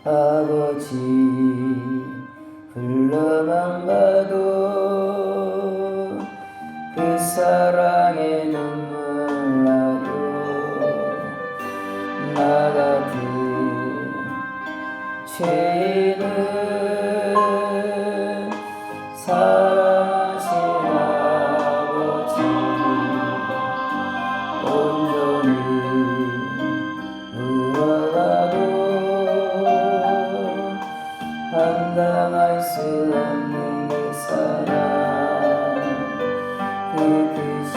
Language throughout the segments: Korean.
아버지 불러만 봐도 그 사랑에 눈물 나요. 나 같은 죄인을 사랑하신 아버지 온전히 울어가도 감당할 수 없는 그 사랑, 그 크신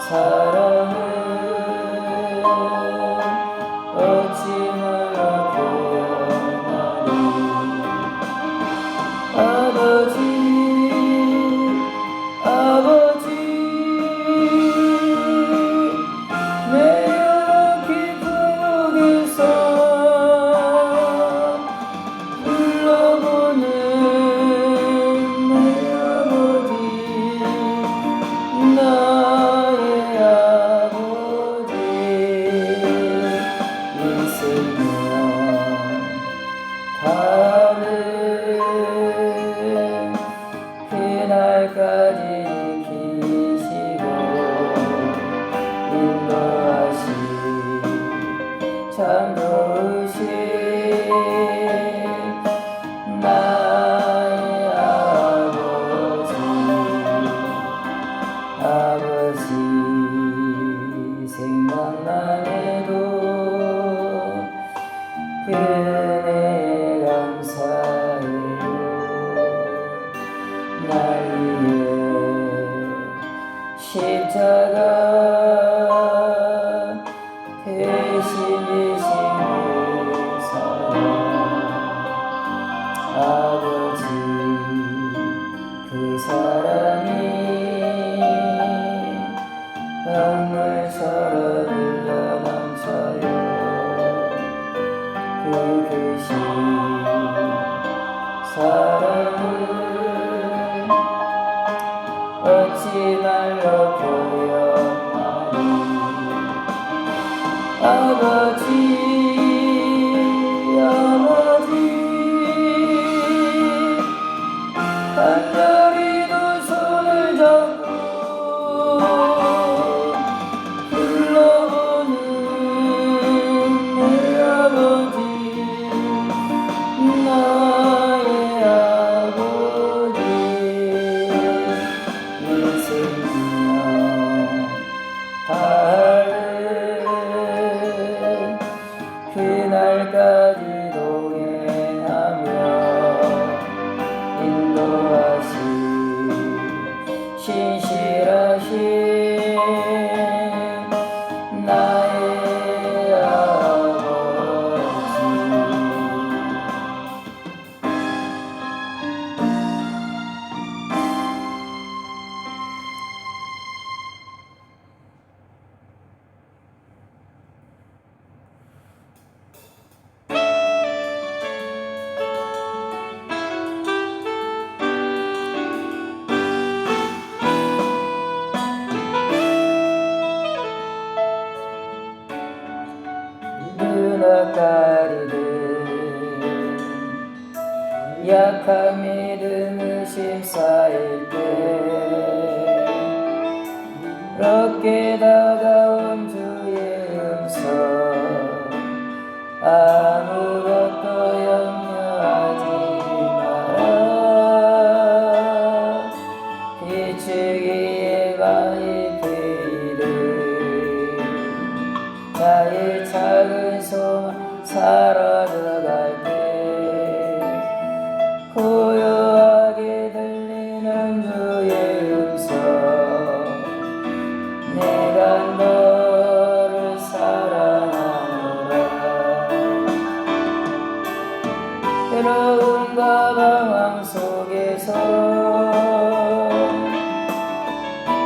사랑을 어찌 말로 표현하리. 아버지 아버지 내 깊은 곳에서 불러보는 내 아버지, 나의 아버지. 있으면 다른 그날까지 지키시고 인도하시 참 좋으신 나의 아버지. 아버지 생각만 해도 그 은혜에 감사해요. 날 위해 십자가 대신 지신 그 사랑. 아버지 그 사랑이 강물처럼 흘러넘쳐요. 그 크신 사랑을 어찌 말로 표현하리. 아버지 아버지 간절히 두 손을 잡고 불러보는 내 아버지, 나의 아버지. 인생이여 다른 그날까지 동행하며 인도하시 신실하신 나의 아버지. 눈앞가리는 약한 믿음 의심 쌓일 때 어렵게 다가온 주의 음성, 아무것도 염려하지 마라. 비추기에 많이 피를 나의 작은 소망 사라져갈 때 고요하게 들리는 주의 음성, 내가 너를 사랑하노라. 괴로움과 방황 속에서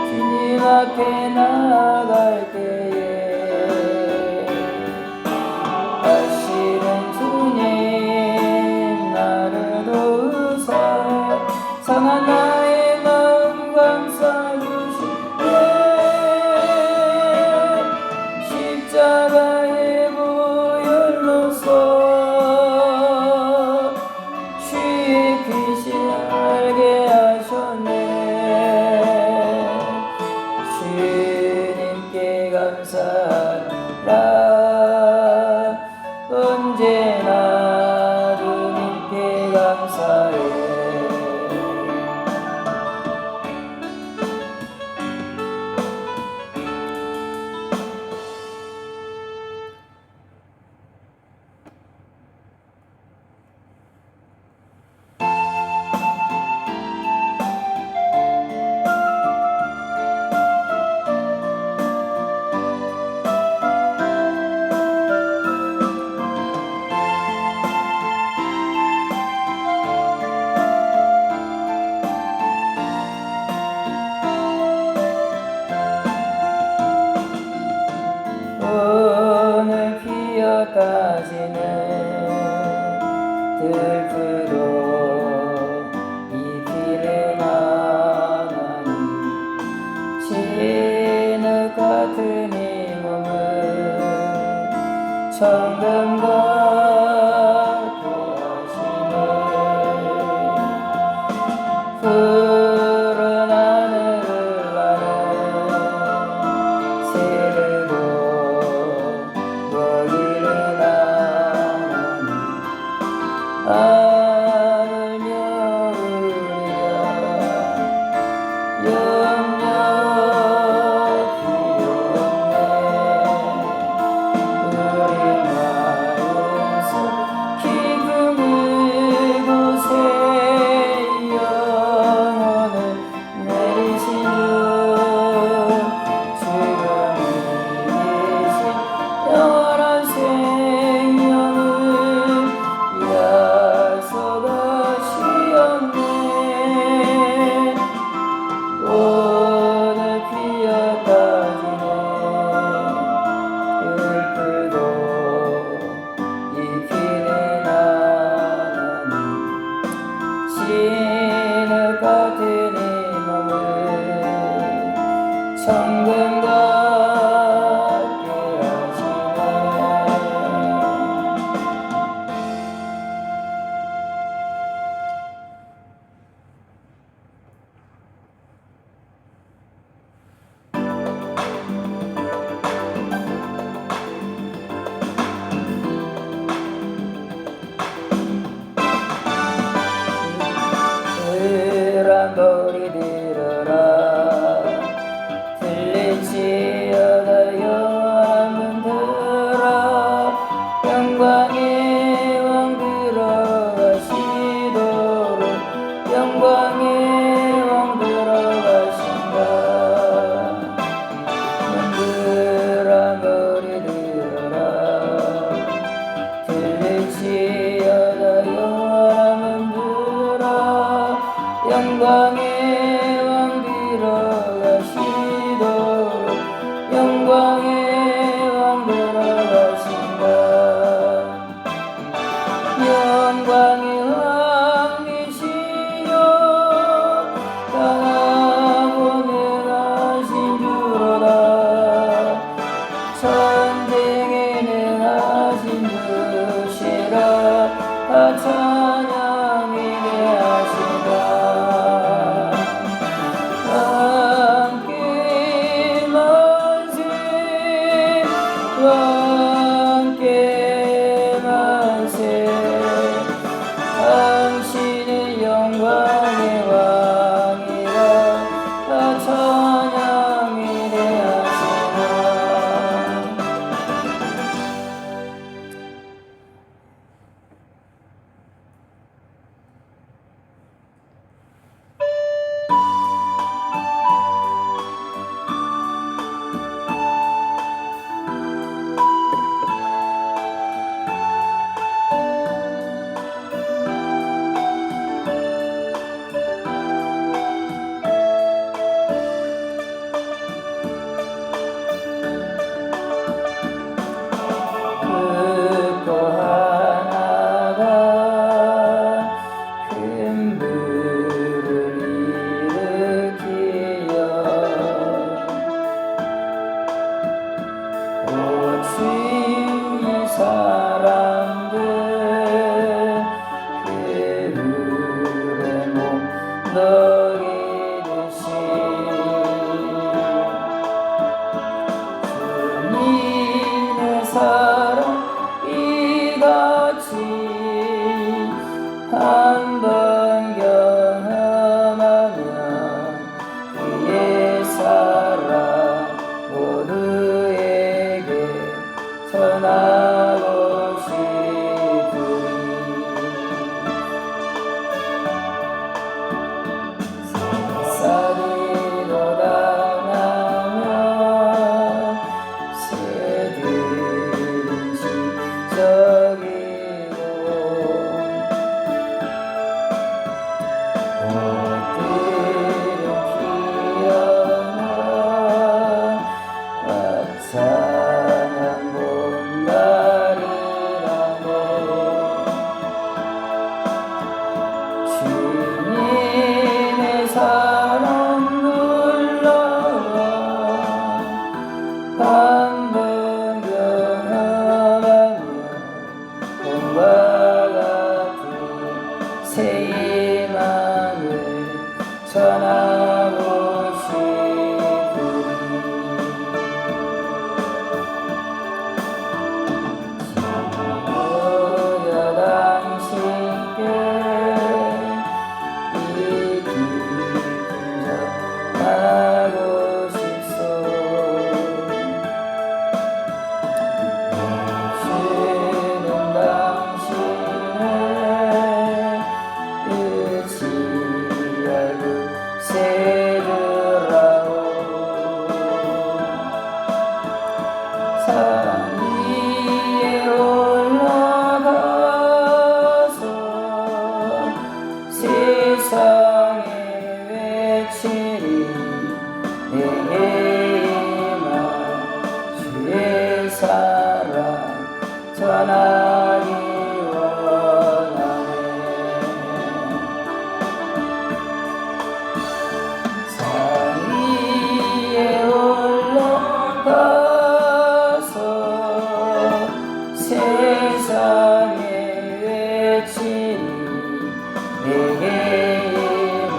주님 앞에 나아갈 때에 아시는 피었다지는 들풀도 잎이는 하나님 진흙 같은 이 몸을 청금 같게 하시네. 푸른 하늘을 나는 새들고 먹이는 하나님 알며 우리가 영영 필요 없네. 우리 마음속 깊은 이곳에 영원을 내리신 주 지금 이 계신 영원한 생명을 약속하시었네. 오늘 피었다지네 들풀도 잎이는 하나님 진흙 같은 이 몸을 청금 같게 하시네. 그런 소리 들어라 들릴지어다 영원한 문들아 영광의 왕 들어가시도록 영광의 왕 들어가신다. 문들아 머리 들어라 들릴지어다 영원한 문들아 영광의 왕 들어가시도록 영광의 왕 들어가신다. 영광의 왕이시여 강하고 능하신 주로다. 전쟁에 능하신 주시라 다 찬양이게 하시다. 함께 만세 함께 만세 당신은 영광의 왕이라 다 찬양이게 하시다. 또 하나가 큰 불을 일으키어 오직 이 사람들 그 불에 못 녹이듯이 주님의 사랑 이같이 한 번 경험하면 그의 사랑 모두에게 전하고 싶으니 세상으로 당하면 새들은 지적이고 꽃들은 피어나 찬양 본다. 전하기 원하네. 산 위에 올라가서 세상에 외치리. 내게만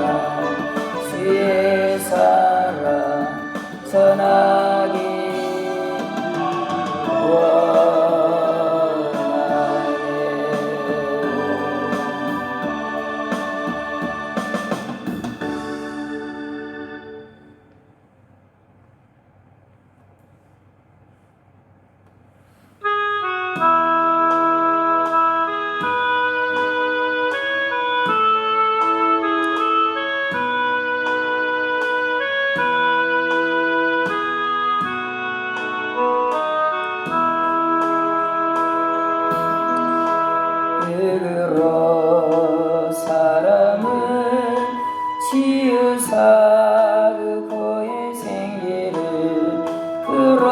주의 사랑 전하기 그로 사람을 치유사 그 거의 생기를 끌어넣으신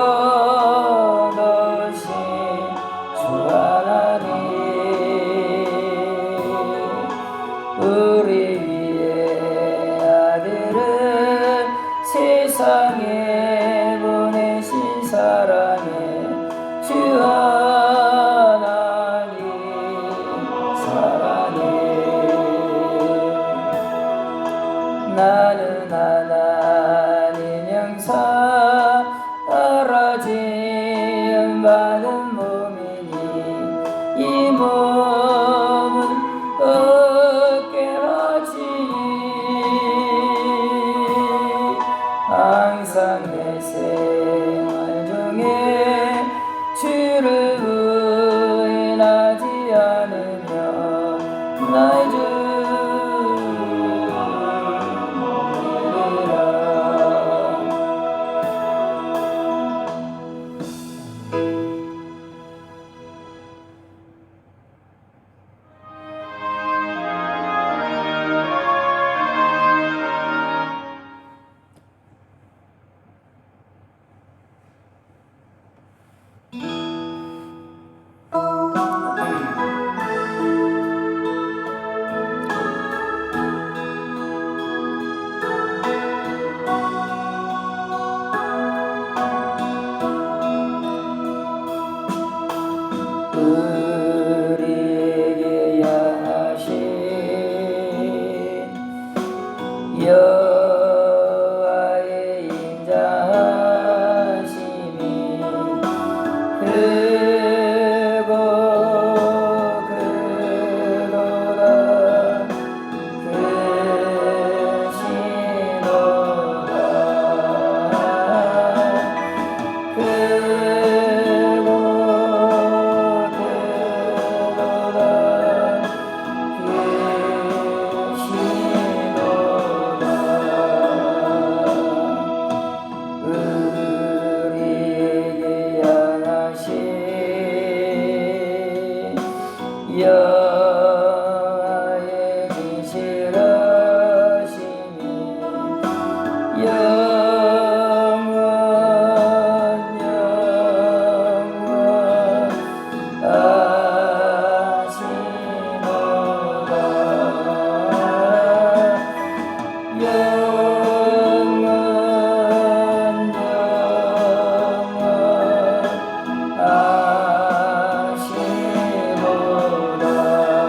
주 하나님, 우리 위에 아들을 세상에 보내신 사랑의 주 하나님 사랑해. 나는 하나님 형상 따라 지음받은 몸이니 이 몸은 얻게 하시니 항상 내 생활 중에 주를 부인하지 않으며 나의 주 우리에게 향하신 여호와의 인자하심이 크고 크도다 크시도다 여호와의 진실하심이 영원 하시도다. 영원 하시도다.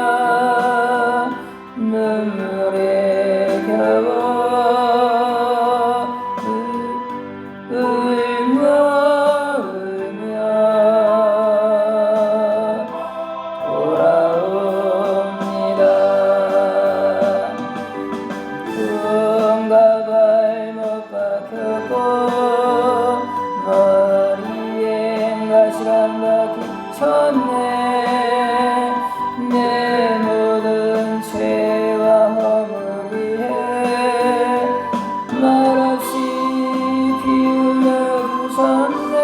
사랑 눈물에 겨워 울며 돌아옵니다. 꿈과 발못 박혔고 머리엔 가시가 박히셨네. 내 모든 죄와 허물 위해 말없이 피 흘려주셨네.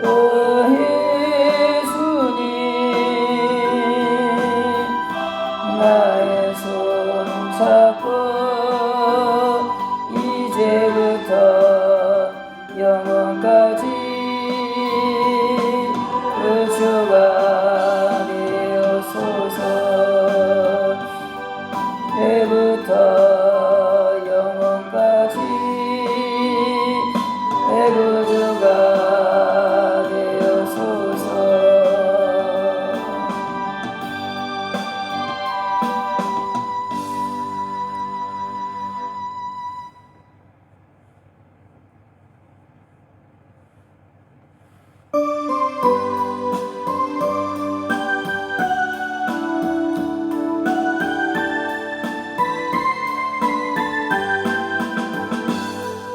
오 예수님 나의 손 잡고 이제부터 영원까지 주가 되어소서. 애부터 영원까지 애구주가 되어소서.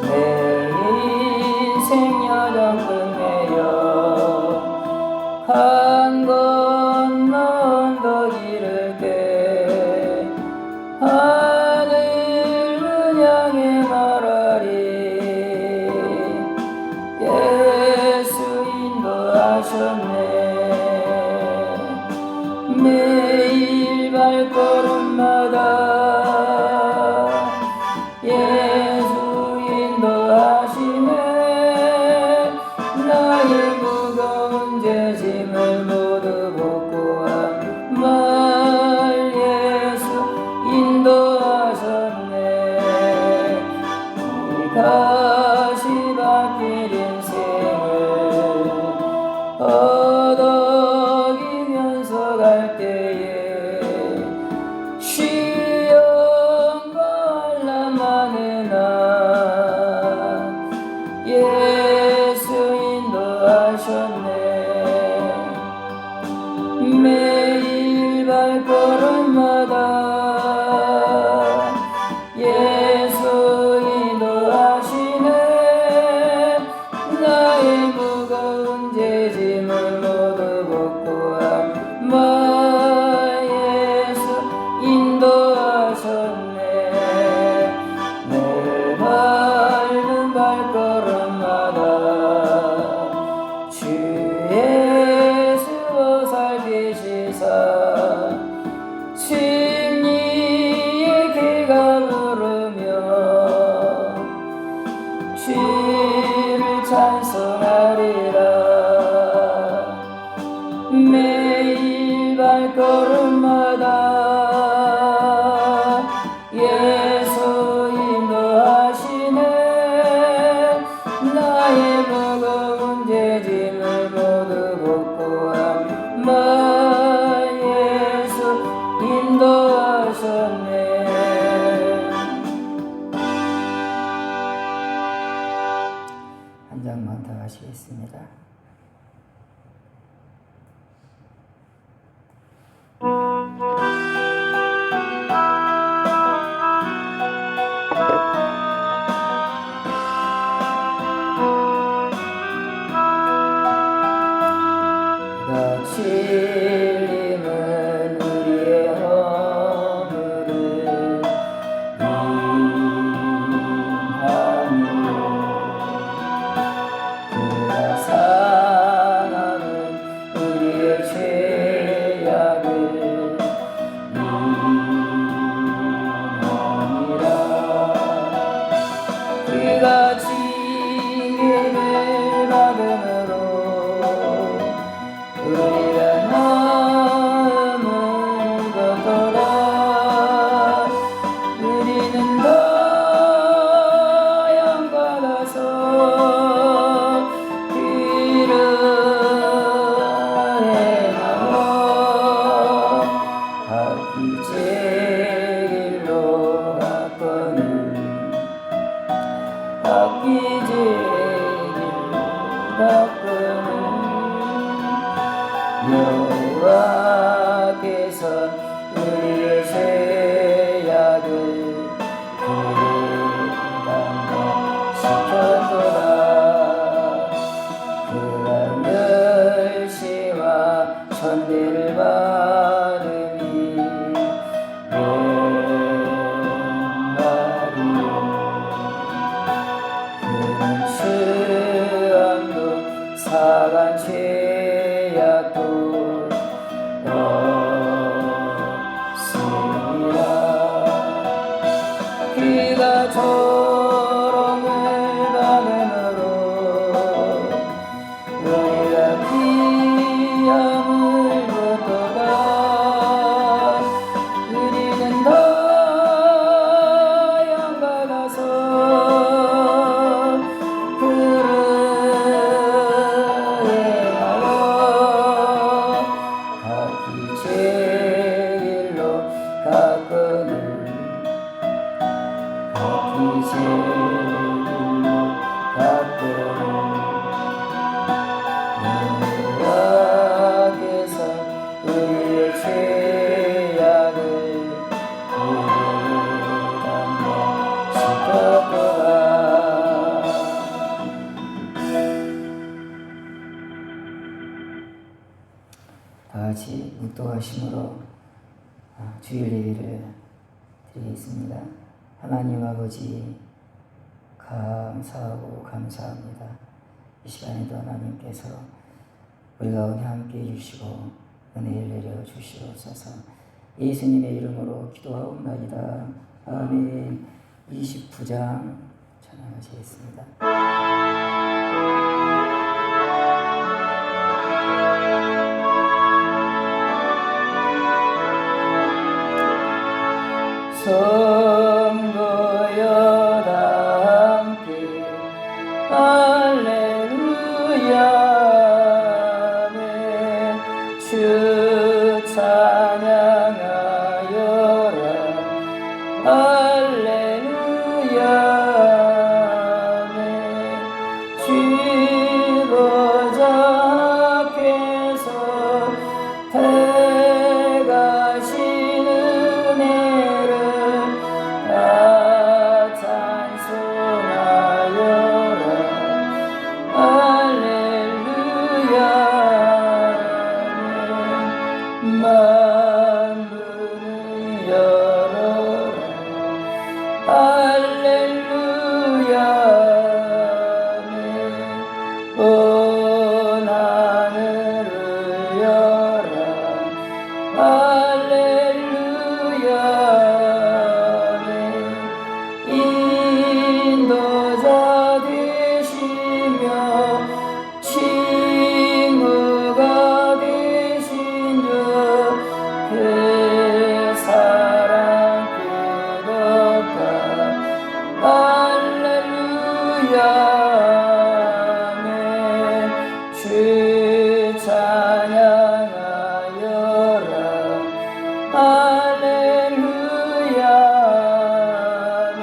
내 인생 여정 끝내려 한 건너 언덕 이를 때 하늘을 향해 말하리. 예수 인도하셨네. 매일 발걸음마다 예수 인도하시네. 나의 무거운 죄짐을 모두 벗고 한 말 예수 인도하셨네. 이 가시밭길 인생을 허덕이면서 갈 때에 시험과 환난 많은 날 예수 인도하셨네. 매일 발걸음마다 예수 인도하시네. 나의 무거운 죄짐을 모두 벗고 한 말 예수 인도하셨네. 늘 밟은 발걸음마다 주 예수로 살피시사 승리의 길가 부르며 주를 찬송하리라. 매일 발걸음마다 예수 인도하시네. 나의 무거운 죄짐을 모두 벗고 한 말 예수 인도하셨네. 한 장만 더 하시겠습니다. 진림은 우리의 허물을 인하며 그가 사랑하는 우리의 죄악을 인하니라. 그가 징계를 받음으로 우리가 여호와께서 우리의 죄악을 감당시켰도다. 그가 멸시와 천대를 받으니 웬 말이요. 그는 죄악도 사간 죄악도 없으리라. 그가 조롱을 받음으로 우리가 귀함을 얻도다. 우리는 더 양받아서 그를 행하여 각기 제 길로 가거늘 각기 제 길로 가거늘 여호와께서 우리의 죄악을 감당시켰도다. 다같이 묵도하심으로 주일 예배를 드리겠습니다. 하나님 아버지 감사하고 감사합니다. 이 시간에도 하나님께서 우리 가운데 함께 해주시고 은혜를 내려 주시옵소서. 예수님의 이름으로 기도하옵나이다. 아멘. 29장 찬양하시겠습니다. 성도여 다 함께 할렐루야 아멘. 주 찬양하여라 할렐루야 아멘. 주 보좌 앞에서 대가시는 은혜를 다 찬송하여라 할렐루야 아멘. 만문을 열어라 할렐루야 아멘. 온 하늘을 열라 할렐루야 아멘. 인도자 되시며 친구가 되신 주 그 사랑 끝없다 할렐루야 아멘. 주 찬양하여라 할렐루야 아멘.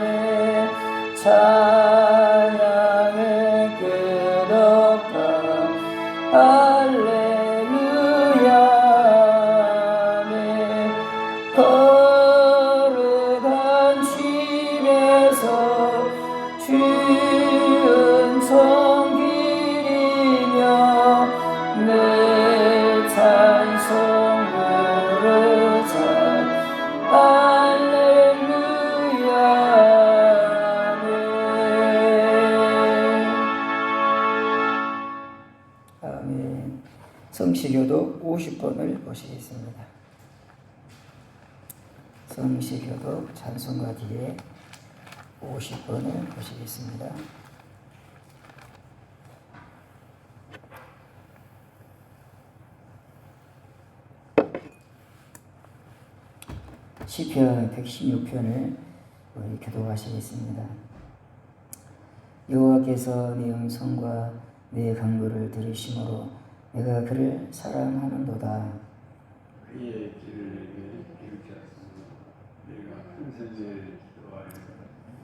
찬양은 끝없다 할렐루야 아멘. 거룩한 집에서 주은 성기리며 늘 찬송 부르자 할렐루야 아멘. 아멘. 성시교독 50번을 보시겠습니다. 성시교독 찬송가 뒤에 50번을 보시겠습니다. 시편 116편을 우리 교독하시겠습니다. 여호와께서 내 음성과 내 간구를 들으심으로 내가 그를 사랑하는도다. 그의 길을 내게 이르게 하소서. 내가 한세제 기도하리로다.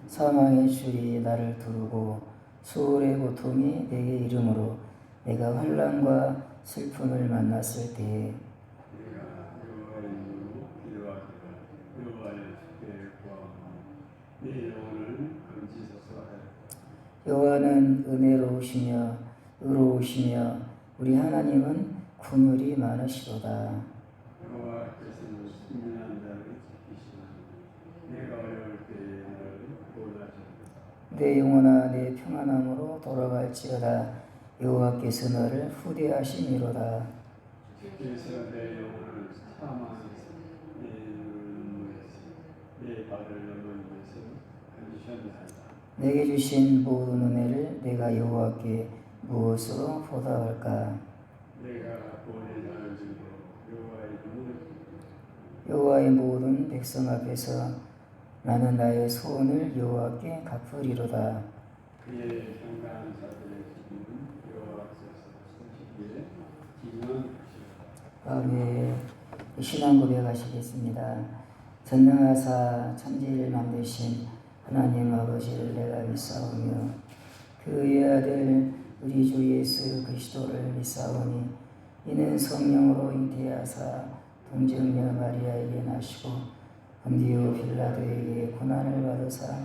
사망의 줄이 나를 두르고 수월의 고통이 내게 이르므로 내가 환난과 슬픔을 만났을 때에 내가 여호와의 이름으로 기도하기를 여호와의 주께 구하오니 내 영혼을 건지소서 하였다. 여호와는 은혜로우시며 의로우시며 우리 하나님은 긍휼이 많으시도다. 여호와께서는 순전한 자를 지키시나니 내가 어려울 때에 나를 도와주소서. 내 영혼아 내 평안함으로 돌아갈지어다. 여호와께서 너를 후대하심이로다. 주께서 내 영혼을 사망에서 내 눈물에서 내 발을 어머니에서 건지셨나이다. 내게 주신 모든 은혜를 내가 여호와께 무엇으로 보답할까? 내가 본의 나를 증거로 여호와의 눈을 여호와의 모든 백성 앞에서 나는 나의 소원을 여호와께 갚으리로다. 그의 평강한 자들의 기쁨은 여호와께서 성시기에 기념한 것이다. 다음에 신앙 고백하시겠습니다. 전능하사 천지를 만드신 하나님 아버지를 내가 믿사오며 그의 아들 우리 주 예수 그리스도를 믿사오니 이는 성령으로 잉태하사 동정녀 마리아에게 나시고 본디오 빌라도에게 고난을 받으사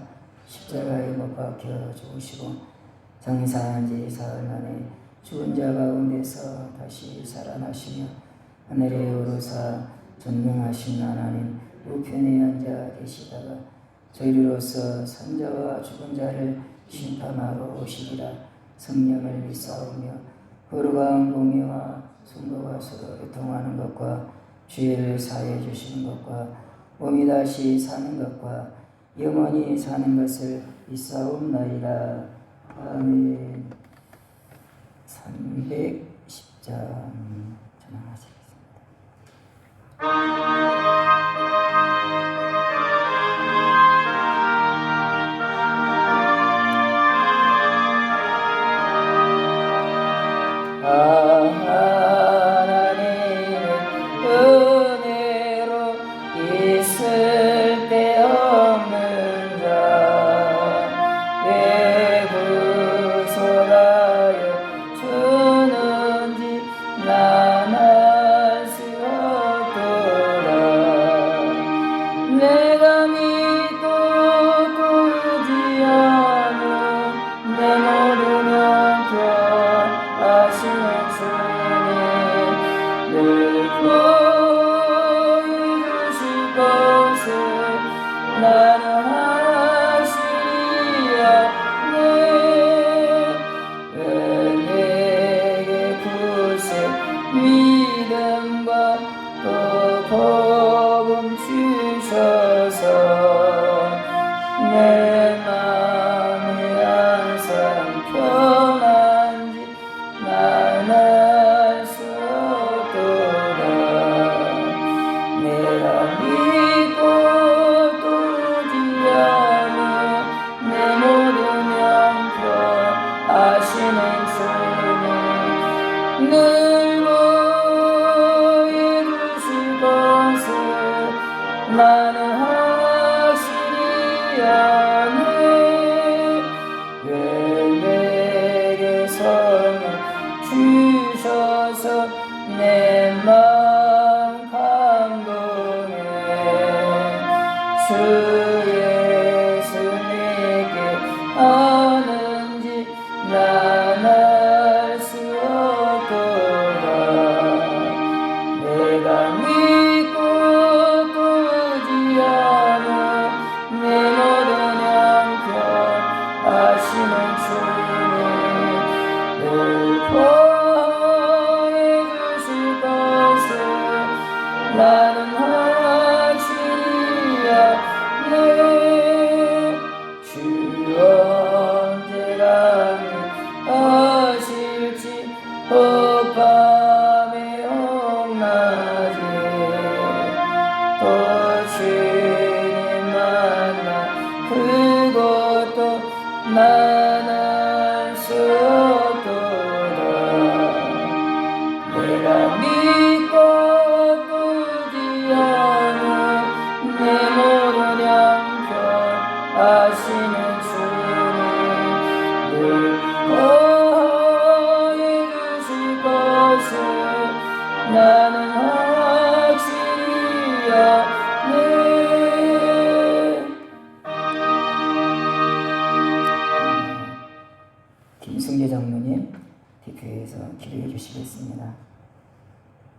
십자가에 못 박혀 죽으시고 장사한 지 사흘 만에 죽은 자 가운데서 다시 살아나시며 하늘에 오르사 전능하신 하나님 우편에 앉아 계시다가 저희로서 산자와 죽은 자를 심판하러 오시리라. 성령을 믿사오며 거룩한 공의와 성도가 서로 교통하는 것과 죄를 사해 주시는 것과 몸이 다시 사는 것과 영원히 사는 것을 믿사옵나이다. 아멘. 310장 전하시겠습니다. 하나님의 은혜로 있을 때 없는 자 내 구속하여 주는지 난 알 수 없도다. 내가 믿고 꾸지 않은 내 모든 영혼 하시는 주님 늘 보여주실 것을 나는 하시리야. 왜 내게 굳세 믿음과 또 복음 주셔서 내 맘이 항상 편한지 난 알 수 없도다. 내가 믿고 두지 않은 내 모든 영혼 아시는 주님 늘 보여주실 것을 나는 하시리야. 왜 내게 성을 주셔서 내 마음 감동해. 주 예수 내게 아는지 난 알 수 없도다. 내가 믿고 꾸지 않은 내 모든 형편 아시는 주님 늘 보여주실 것을 나는 하시리야. 주 언제가 하실지 밤에 홍낮에 또 주님 만나 그것도 난 알 수 없도다. 내가 믿고 꾸지 않은 내 모든 형편 아시는 주님 늘 보여주실 주옵소서. 나는 확실히 아네. 김승재 장로님 대표해서 기도해 주시겠습니다.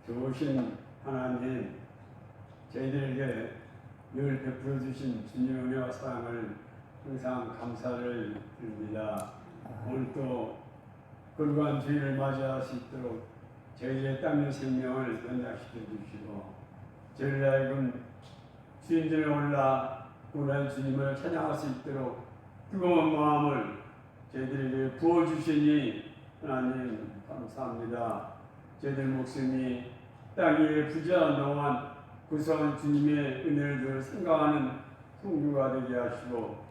좋으신 하나님, 저희들에게 늘 베풀어 주신 주님의 은혜와 사랑을 항상 감사를 드립니다. 오늘 또 거룩한 주일을 맞이할 수 있도록 저희의 땅의 생명을 연락시켜 주시고 저희를 하여금 주인전에 올라 구원한 주님을 찬양할 수 있도록 뜨거운 마음을 저희들에게 부어주시니 하나님 감사합니다. 저희들 목숨이 땅 위에 부재한 동안 구성한 주님의 은혜를 늘 생각하는 성도가 되게 하시고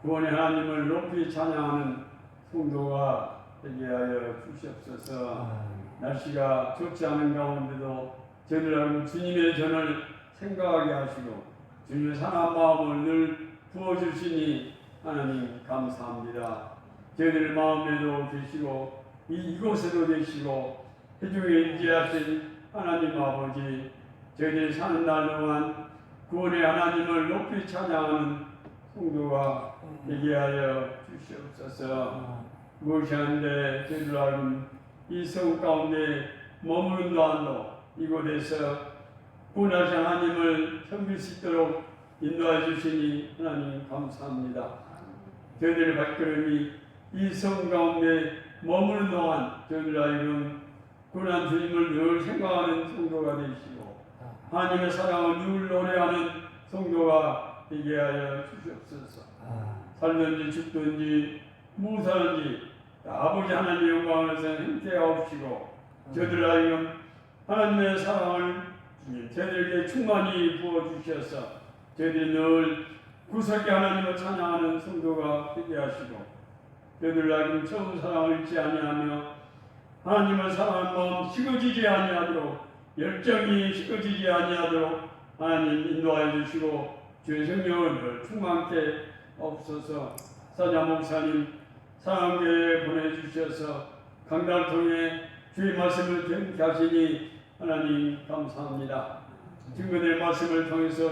구원의 하나님을 높이 찬양하는 성도가 되게 하여 주시옵소서. 날씨가 좋지 않은 가운데도 저희들 주님의 전을 생각하게 하시고 주님의 상한 마음을 늘 부어주시니 하나님 감사합니다. 저희들 마음에도 계시고 이곳에도 계시고 해중에 임재하신 하나님 아버지, 저희들이 사는 날 동안 구원의 하나님을 높이 찬양하는 성도가 되게 하여 주시옵소서. 무엇이한데 저희들 알고 이 성 가운데 머무른 동안도 이곳에서 구원하신 하나님을 섬길 수 있도록 인도해 주시니 하나님 감사합니다. 저희들의 발걸음이 이 성 가운데 머무는 동안 저희들 하여금 구원한 주님을 늘 생각하는 성도가 되시고 하나님의 사랑을 늘 노래하는 성도가 되게 하여 주시옵소서. 살든지 죽든지 무엇하든지 아버지 하나님의 영광을 행태하옵시고 저희들 하여금 하나님의 사랑을 저희들에게 충만히 부어주셔서 저희들이 늘 구속의 하나님을 찬양하는 성도가 되게 하시고 저희들 하여금 처음 사랑을 잃지 아니하며 하나님을 사랑하는 마음 식어지지 아니하도록 열정이 식어지지 아니하도록 하나님 인도하여 주시고 주의 성령을 늘 충만케 없어서 사자 목사님 사랑교회에 보내주셔서 강단을 통해 주의 말씀을 듣게 하시니 하나님 감사합니다. 증거된 말씀을 통해서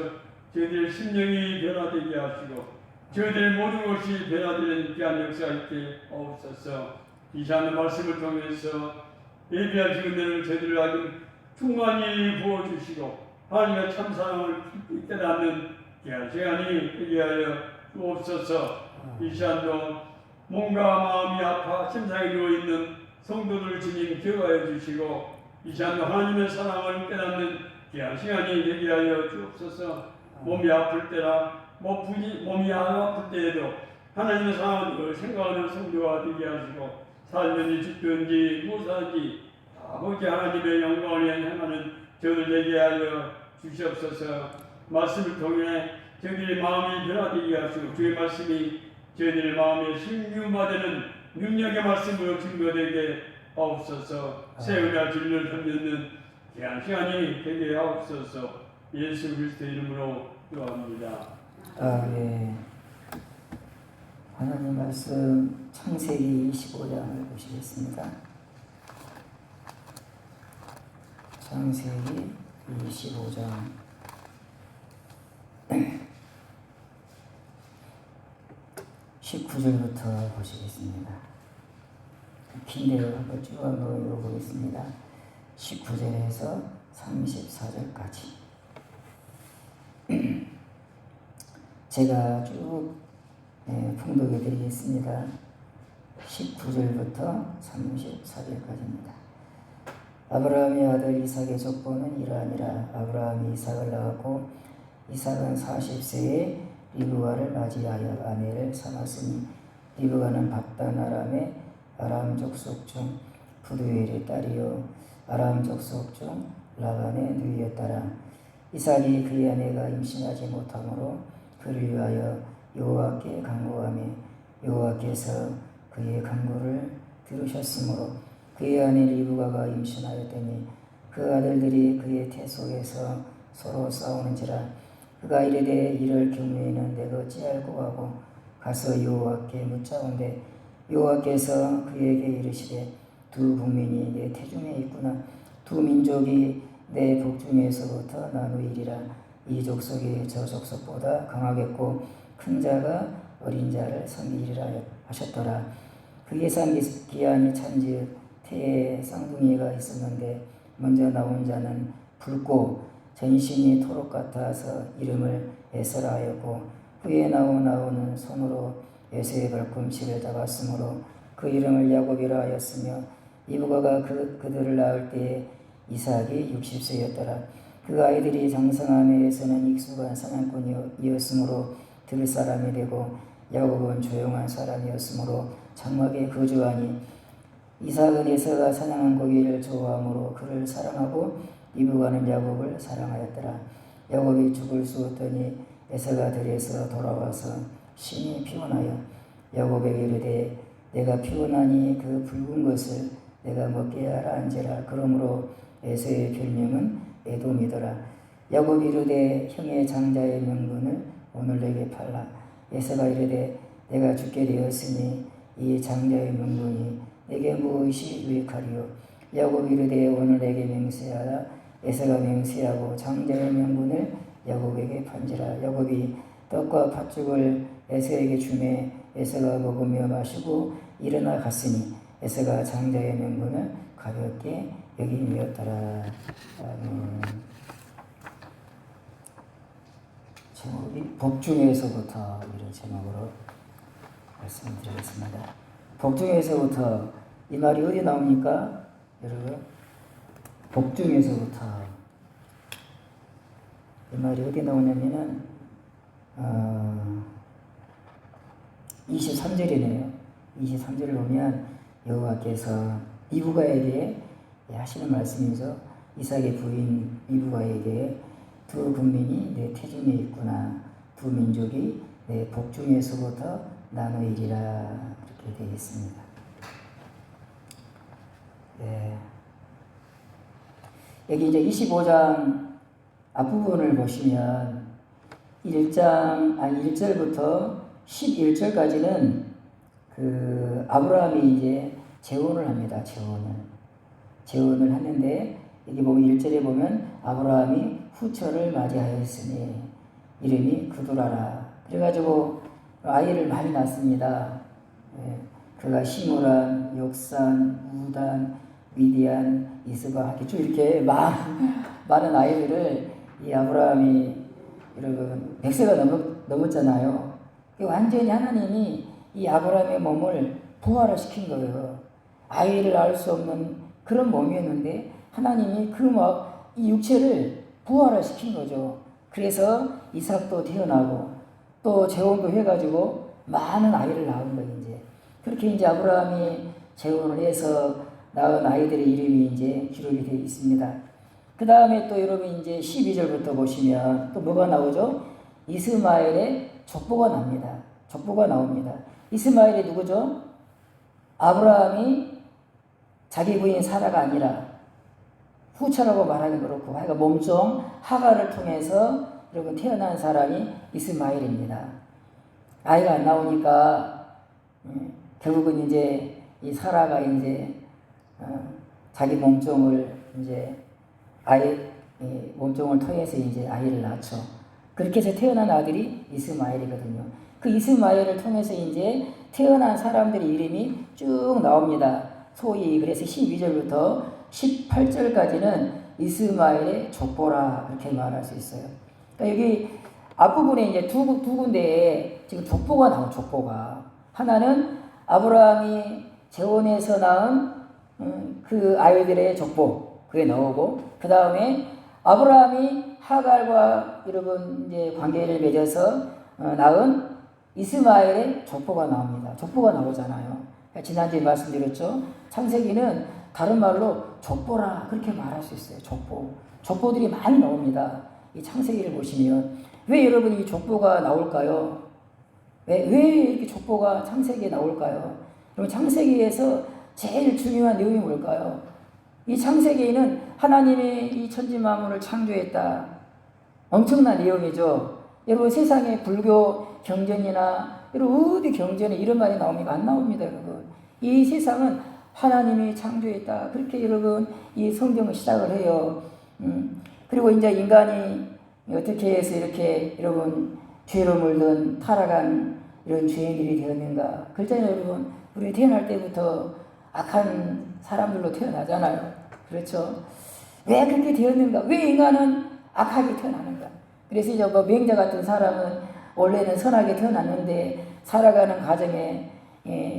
저희들의 심령이 변화되게 하시고 저희들의 모든 것이 변화되는 귀한 역사 있게 없어서 이 시간 말씀을 통해서 예비한 증거들을 저희들 하여금 충만히 부어주시고 하나님의 참사랑을 깊이 깨닫는 귀한 시간이 되게 하여 주옵소서. 이 시간도 몸과 마음이 아파 심상에 누워있는 성도들 주님 기억하여 주시고 이 시간도 하나님의 사랑을 깨닫는 귀한 시간이 되게 하여 주옵소서. 몸이 아플 때나 몸이 아플 때에도 하나님의 사랑을 생각하는 성도가 되게 하시고 살든지 죽든지 무엇하든지 아버지 하나님의 영광을 행하는 저들 되게 하여 주시옵소서. 말씀을 통해 저희들의 마음이 변화되게 하시고 주의 말씀이 저희들의 마음에 신규화되는 능력의 말씀으로 증거되게 하옵소서. 새 은혜와 진리를 섬기는 귀한 시간이 되게 하옵소서. 예수 그리스도의 이름으로 기도합니다. 네. 하나님 말씀 창세기 25장을 보시겠습니다. 창세기 25장 19절부터 보시겠습니다. 긴데요. 한번 쭉 한번 읽어보겠습니다. 19절에서 34절까지 제가 쭉 봉독해 드리겠습니다. 19절부터 34절까지입니다. 아브라함의 아들 이삭의 족보는 이러하니라. 아브라함이 이삭을 낳았고 이삭은 40세에 리브가를 맞이하여 아내를 삼았으니 리브가는 받단 아람의 아람 족속 중 부두엘의 딸이요 아람 족속 중 라반의 누이였더라. 이삭이 그의 아내가 임신하지 못하므로 그를 위하여 여호와께 간구하며 여호와께서 그의 간구를 들으셨으므로 그의 아내 리브가가 임신하였더니 그 아들들이 그의 태 속에서 서로 싸우는지라. 그가 이르되 이럴 경우에는 내가 어찌할꼬 하고 가서 여호와께 묻자온대 여호와께서 그에게 이르시되 두 국민이 내 태중에 있구나. 두 민족이 내 복중에서부터 나누이리라. 이 족속이 저 족속보다 강하겠고 큰 자가 어린 자를 섬기리라 하셨더라. 그 예상 기한이 찬즉 태에 쌍둥이가 있었는데 먼저 나온 자는 붉고 전신이 토록 같아서 이름을 에서라 하였고 후에 나오는 손으로 에서의 발꿈치를 잡았으므로 그 이름을 야곱이라 하였으며 이브가가 그들을 낳을 때에 이삭이 60세였더라. 그 아이들이 장성함에서는 익숙한 사냥꾼이었으므로 들을 사람이 되고 야곱은 조용한 사람이었으므로 장막에 거주하니 이삭은 에서가 사냥한 고기를 좋아하므로 그를 사랑하고 이브가는 야곱을 사랑하였더라. 야곱이 죽을 수 없더니 에서가 들에서 돌아와서 심히 피곤하여 야곱에게 이르되 내가 피곤하니 그 붉은 것을 내가 먹게 하라 한지라. 그러므로 에서의 별명은 에돔이더라. 야곱이 이르되 형의 장자의 명분을 오늘 내게 팔라. 에서가 이르되 내가 죽게 되었으니 이 장자의 명분이 내게 무엇이 유익하리요. 야곱이 이르되 오늘 내게 맹세하라. 에서가 맹세하고 장자의 명분을 야곱에게 판지라. 야곱이 떡과 팥죽을 에서에게 주매 에서가 먹으며 마시고 일어나 갔으니 에서가 장자의 명분을 가볍게 여김이었더라. 제목이 복중에서부터 이런 제목으로 말씀드리겠습니다. 복중에서부터 이 말이 어디 나옵니까? 여러분, 복중에서부터 이 말이 어디 나오냐면은 23절이네요. 23절을 보면 여호와께서 이브가에게 하시는 말씀이죠. 이삭의 부인 이브가에게 두 국민이 내 태중에 있구나. 두 민족이 내 복중에서부터 나누이리라. 이렇게 되어 있습니다. 네. 여기 이제 25장 앞부분을 보시면 1절부터 11절까지는 그 아브라함이 이제 재혼을 합니다. 재혼을 하는데 여기 보면 1절에 보면 아브라함이 후처를 맞이하였으니 이름이 그두라라. 그래가지고 아이를 많이 낳습니다. 그가 시므란, 역산, 우단, 미디안, 이스바 쭉 이렇게 많은 아이들을 이 아브라함이 여러분 100세가 넘었잖아요. 완전히 하나님이 이 아브라함의 몸을 부활시킨 거예요. 아이를 낳을 수 없는 그런 몸이었는데 하나님이 이 육체를 부활시킨 거죠. 그래서 이삭도 태어나고 또 재혼도 해가지고 많은 아이를 낳은 거예요. 이제 그렇게 이제 아브라함이 재혼을 해서 낳은 아이들의 이름이 이제 기록이 되어 있습니다. 그 다음에 또 여러분 이제 12절부터 보시면 또 뭐가 나오죠? 이스마엘의 족보가 나옵니다. 이스마엘이 누구죠? 아브라함이 자기 부인 사라가 아니라 후처라고 말하기 그렇고 하여간 몸종 하가를 통해서 여러분 태어난 사람이 이스마엘입니다. 아이가 안 나오니까 결국은 이제 이 사라가 이제 자기 몸종을 이제 몸종을 통해서 이제 아이를 낳죠. 그렇게 해서 태어난 아들이 이스마엘이거든요. 그 이스마엘을 통해서 이제 태어난 사람들의 이름이 쭉 나옵니다. 소위 그래서 12절부터 18절까지는 이스마엘의 족보라 그렇게 말할 수 있어요. 그러니까 여기 앞부분에 이제 두 군데에 지금 족보가 나와요. 족보가 하나는 아브라함이 재혼해서 낳은 그 아이들의 족보 그게 나오고 그 다음에 아브라함이 하갈과 여러분 이제 관계를 맺어서 낳은 이스마엘의 족보가 나옵니다. 족보가 나오잖아요. 지난주에 말씀드렸죠. 창세기는 다른 말로 족보라 그렇게 말할 수 있어요. 족보들이 많이 나옵니다. 이 창세기를 보시면 왜 여러분 이 족보가 나올까요? 왜 이렇게 족보가 창세기에 나올까요? 그럼 창세기에서 제일 중요한 내용이 뭘까요? 이 창세기에는 하나님이 이 천지만물을 창조했다. 엄청난 내용이죠. 여러분 세상에 불교 경전이나 여러분 어디 경전에 이런 말이 나옵니까? 안 나옵니다. 여러분. 이 세상은 하나님이 창조했다. 그렇게 여러분 이 성경을 시작을 해요. 그리고 이제 인간이 어떻게 해서 이렇게 여러분 죄로 물든 타락한 이런 죄인들이 되었는가. 그렇잖아요 여러분. 우리 태어날 때부터 악한 사람들로 태어나잖아요. 그렇죠? 왜 그렇게 되었는가? 왜 인간은 악하게 태어나는가? 그래서 이제 뭐 맹자 같은 사람은 원래는 선하게 태어났는데 살아가는 과정에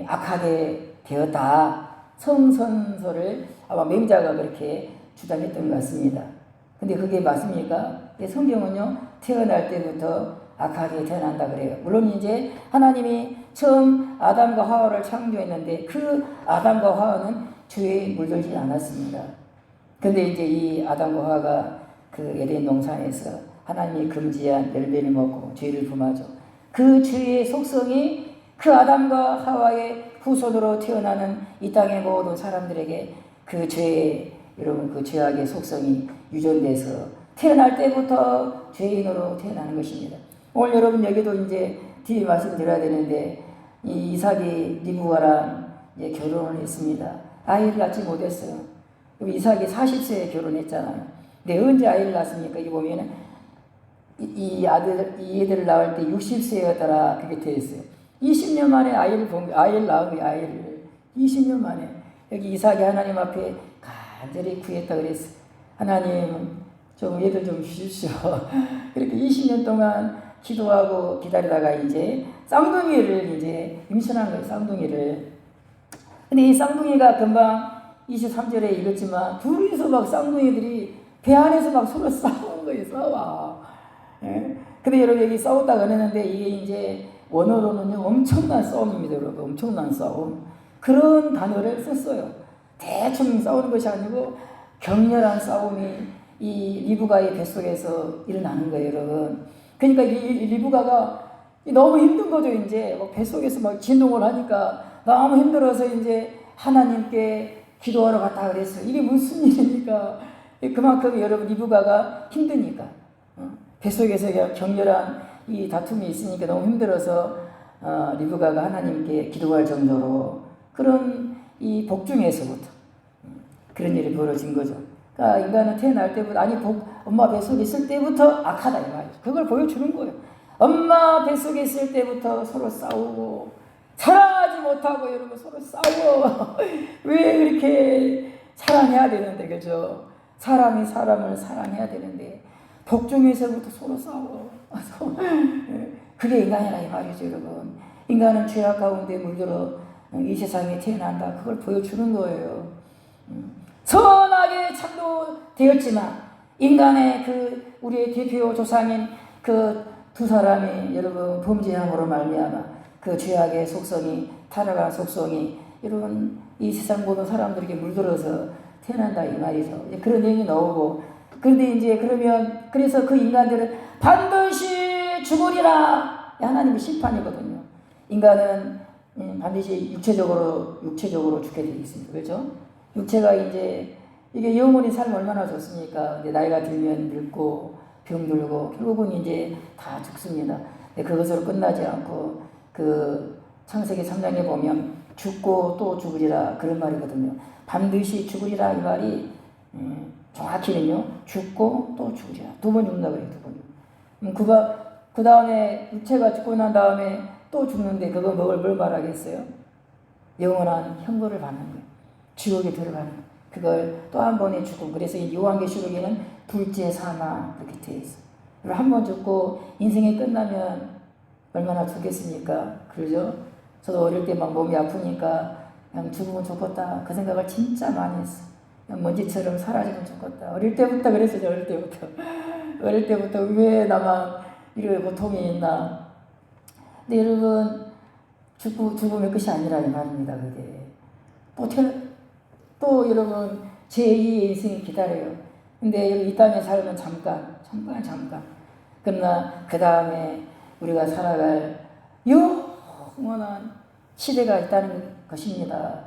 악하게 되었다. 성선설을 아마 맹자가 그렇게 주장했던 것 같습니다. 근데 그게 맞습니까? 성경은요, 태어날 때부터 악하게 태어난다 그래요. 물론 이제 하나님이 처음 아담과 하와를 창조했는데 그 아담과 하와는 죄에 물들지 않았습니다. 근데 이제 이 아담과 하와가 그 에덴 동산에서 하나님이 금지한 열매를 먹고 죄를 범하죠. 그 죄의 속성이 그 아담과 하와의 후손으로 태어나는 이 땅의 모든 사람들에게 그 죄의 여러분 그 죄악의 속성이 유전돼서 태어날 때부터 죄인으로 태어나는 것입니다. 오늘 여러분 여기도 이제 뒤에 말씀드려야 되는데 이 이삭이 리브가랑 이제 결혼을 했습니다. 아이를 낳지 못했어요. 이삭이 40세에 결혼했잖아요. 근데 언제 아이를 낳습니까? 이게 보면은 이 애들을 낳을 때 60세였더라 그렇게 되어 있어요. 20년 만에 아이를 낳은 거예요. 아이를 20년 만에 여기 이삭이 하나님 앞에 간절히 구했다 그랬어요. 하나님 좀 얘들 좀 주십시오. 이렇게 20년 동안 기도하고 기다리다가 이제 쌍둥이를 이제 임신한 거예요. 쌍둥이를. 근데 이 쌍둥이가 금방 23절에 읽었지만 둘이서 막 쌍둥이들이 배 안에서 막 서로 싸우는 거예요. 싸워. 예? 근데 여러분 여기 싸웠다 그랬는데 이게 이제 원어로는요 엄청난 싸움입니다. 여러분 엄청난 싸움. 그런 단어를 썼어요. 대충 싸우는 것이 아니고 격렬한 싸움이 이 리브가의 뱃속에서 일어나는 거예요, 여러분. 그러니까 이 리브가가 너무 힘든 거죠, 이제. 뱃속에서 막 진동을 하니까 너무 힘들어서 이제 하나님께 기도하러 갔다 그랬어요. 이게 무슨 일입니까? 그만큼 여러분 리브가가 힘드니까. 뱃속에서 격렬한 이 다툼이 있으니까 너무 힘들어서 리브가가 하나님께 기도할 정도로 그런 이 복중에서부터 그런 일이 벌어진 거죠. 그러니까 인간은 태어날 때부터 엄마 뱃속에 있을 때부터 악하다 이 말이죠. 그걸 보여주는 거예요. 엄마 뱃속에 있을 때부터 서로 싸우고 사랑하지 못하고 여러분 서로 싸워. 왜 그렇게 사랑해야 되는데 그죠? 사람이 사람을 사랑해야 되는데 복중에서부터 서로 싸워. 그게 인간이라 이 말이죠 여러분. 인간은 죄악 가운데 물들어 이 세상에 태어난다. 그걸 보여주는 거예요. 선하게 창조되었지만 인간의 그 우리의 대표 조상인 그 두 사람이 여러분 범죄함으로 말미암아 그 죄악의 속성이 타락한 속성이 여러분 이 세상 모든 사람들에게 물들어서 태어난다 이 말이죠. 그런 내용이 나오고 그런데 이제 그래서 그 인간들은 반드시 죽으리라. 하나님의 심판이거든요. 인간은 반드시 육체적으로 죽게 되어 있습니다. 그렇죠? 육체가 이제 이게 영원히 살면 얼마나 좋습니까? 근데 나이가 들면 늙고 병들고 결국은 이제 다 죽습니다. 근데 그것으로 끝나지 않고 그 창세기 3장에 보면 죽고 또 죽으리라 그런 말이거든요. 반드시 죽으리라 이 말이 정확히는요 죽고 또 죽으리라 두 번 죽는다 그래요. 두 번. 그 다음에 육체가 죽고 난 다음에 또 죽는데 그거 뭘 말하겠어요? 영원한 형벌을 받는 거예요. 지옥에 들어가는 거예요. 그걸 또 한 번에 죽고 그래서 이 요한계시록에는 둘째 사망 그렇게 되어 있어요. 한 번 죽고 인생이 끝나면 얼마나 좋겠습니까? 그러죠? 저도 어릴 때 막 몸이 아프니까 그냥 죽으면 좋겠다 그 생각을 진짜 많이 했어요. 그냥 먼지처럼 사라지면 좋겠다. 어릴 때부터 그랬어요. 어릴 때부터 왜 나만 이런 고통이 있나. 근데 여러분 죽으면 끝이 아니라 이 말입니다. 그게 또 여러분 제2의 인생이 기다려요. 근데 이 땅에 살면 잠깐. 그러나 그 다음에 우리가 살아갈 영원한 시대가 있다는 것입니다.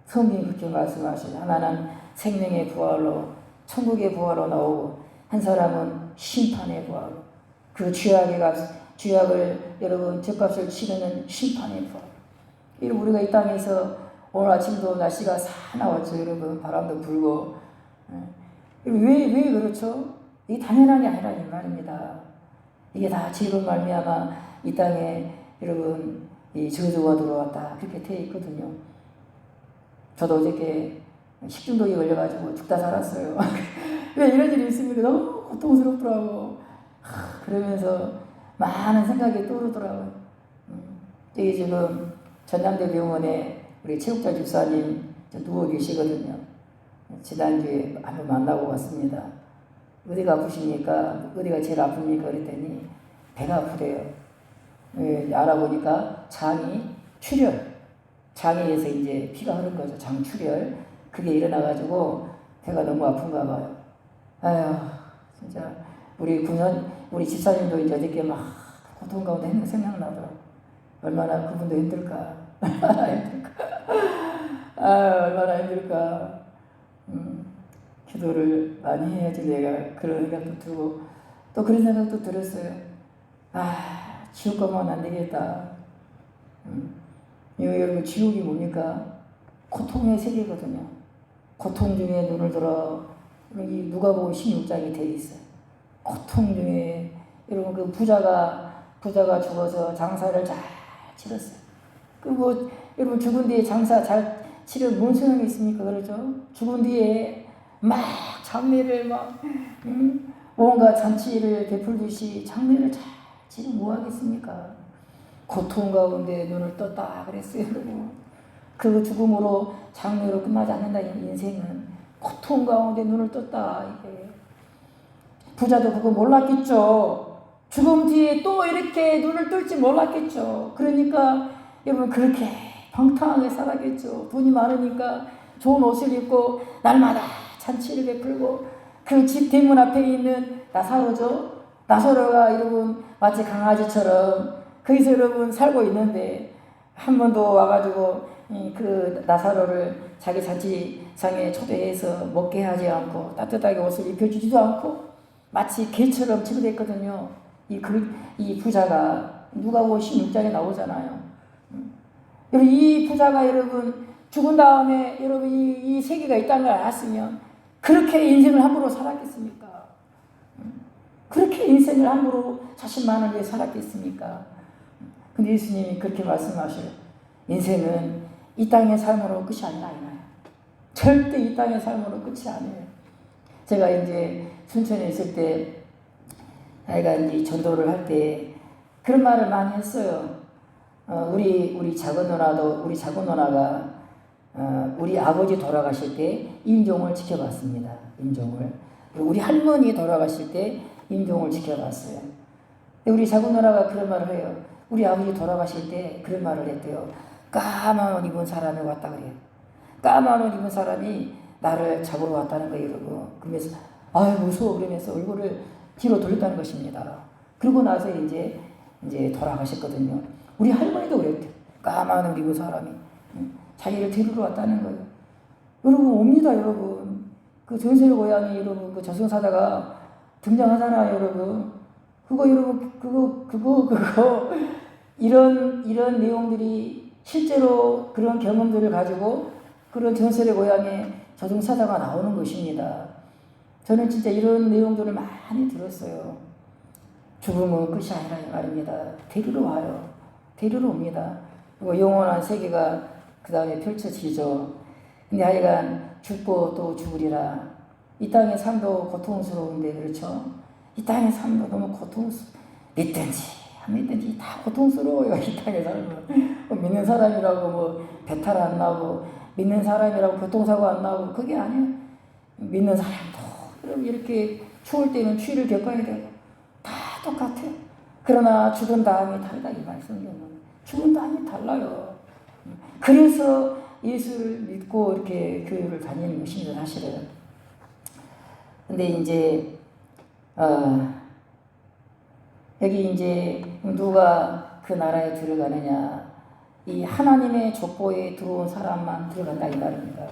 성경이 그렇게 말씀하시죠. 하나는 생명의 부활로 천국의 부활로 나오고 한 사람은 심판의 부활로 그 죄악을 여러분 죗값을 치르는 심판의 부활. 우리가 이 땅에서 오늘 아침도 날씨가 사나웠죠, 여러분. 바람도 불고. 왜 그렇죠? 이게 당연한 게 아니라 이 말입니다. 이게 다 죄로 말미암아 이 땅에 여러분 이 저주가 들어왔다 그렇게 되어 있거든요. 저도 어저께 식중독에 걸려가지고 죽다 살았어요. 왜 이런 일이 있습니까? 너무 고통스럽더라고. 그러면서 많은 생각이 떠오르더라고요. 여기 지금 전남대 병원에 우리 최욱자 집사님 누워 계시거든요. 지난주에 한번 만나고 왔습니다. 어디가 아프십니까? 어디가 제일 아픕니까? 그랬더니 배가 아프대요. 알아보니까 출혈. 장에서 이제 피가 흐른 거죠. 장출혈. 그게 일어나가지고 배가 너무 아픈가 봐요. 아휴, 진짜 우리 집사님도 이제 어저께 막 고통 가운데 생각나더라고. 얼마나 그분도 힘들까. 얼마나 힘들까. 기도를 많이 해야지 내가 그런 생각도 들고 또 그런 생각도 들었어요. 지옥 가면 안 되겠다. 여러분 지옥이 뭡니까? 고통의 세계거든요. 고통 중에 눈을 들어 여기 누가복음 16장이 되어 있어요. 고통 중에 여러분 그 부자가 죽어서 장사를 잘 치렀어요. 그리고 여러분 죽은 뒤에 장사 잘 치른 뭔 소용이 있습니까? 그렇죠? 죽은 뒤에 막 장례를 뭔가 잔치를 베풀듯이 장례를 잘 치르면 뭐 하겠습니까? 고통 가운데 눈을 떴다 그랬어요, 여러분. 그 죽음으로 장례로 끝나지 않는다. 인생은 고통 가운데 눈을 떴다. 이게 부자도 그거 몰랐겠죠. 죽음 뒤에 또 이렇게 눈을 뜰지 몰랐겠죠. 그러니까 여러분 그렇게 방탕하게 살았겠죠. 돈이 많으니까 좋은 옷을 입고 날마다 잔치를 베풀고 그 집 대문 앞에 있는 나사로죠. 나사로가 여러분 마치 강아지처럼 거기서 여러분 살고 있는데 한 번도 와가지고 그 나사로를 자기 잔치상에 초대해서 먹게 하지 않고 따뜻하게 옷을 입혀주지도 않고 마치 개처럼 취급했거든요. 이 부자가 누가복음 16장에 나오잖아요. 이 부자가 여러분 죽은 다음에 여러분 이 세계가 있다는 걸 알았으면 그렇게 인생을 함부로 살았겠습니까? 그렇게 인생을 함부로 자신만을 위해 살았겠습니까? 근데 예수님이 그렇게 말씀하셔요. 인생은 이 땅의 삶으로 끝이 아니라 이거예요. 절대 이 땅의 삶으로 끝이 아니에요. 제가 이제 순천에 있을 때 아이가 이제 전도를 할 때 그런 말을 많이 했어요. 우리 작은 누나가 우리 아버지 돌아가실 때 임종을 지켜봤습니다. 임종을. 그리고 우리 할머니 돌아가실 때 임종을 지켜봤어요. 우리 작은 누나가 그런 말을 해요. 우리 아버지 돌아가실 때 그런 말을 했대요. 까만 옷 입은 사람이 왔다 그래요. 까만 옷 입은 사람이 나를 잡으러 왔다는 거예요, 여러분. 그러면서 무서워 그러면서 얼굴을 뒤로 돌렸다는 것입니다. 그러고 나서 이제 돌아가셨거든요. 우리 할머니도 그랬대요. 까만 옷 입은 사람이 자기를 데리러 왔다는 거예요. 여러분 옵니다, 여러분. 그 전설의 고향이 여러분 그 저승사자가 등장하잖아요, 여러분. 그거 이런 내용들이 실제로 그런 경험들을 가지고 그런 전설의 고향에 저승사자가 나오는 것입니다. 저는 진짜 이런 내용들을 많이 들었어요. 죽음은 끝이 아니라 이 말입니다. 데리러 와요. 데리러 옵니다. 그리고 영원한 세계가 그 다음에 펼쳐지죠. 근데 하여간 죽고 또 죽으리라. 이 땅의 삶도 고통스러운데 그렇죠? 이 땅의 삶도 너무 믿든지 안 믿든지 다 고통스러워요. 이 땅의 삶은. 믿는 사람이라고 배탈 안 나고 믿는 사람이라고 교통사고 안 나고 그게 아니에요. 믿는 사람도 이렇게 추울 때는 추위를 겪어야 되고 다 똑같아요. 그러나 죽은 다음이 다르다 이 말씀이에요. 죽은 다음이 달라요. 그래서 예수를 믿고 이렇게 교회를 다니는 것입니다, 사실은. 근데 이제 여기 이제 누가 그 나라에 들어가느냐, 이 하나님의 족보에 들어온 사람만 들어간다 이 말입니다.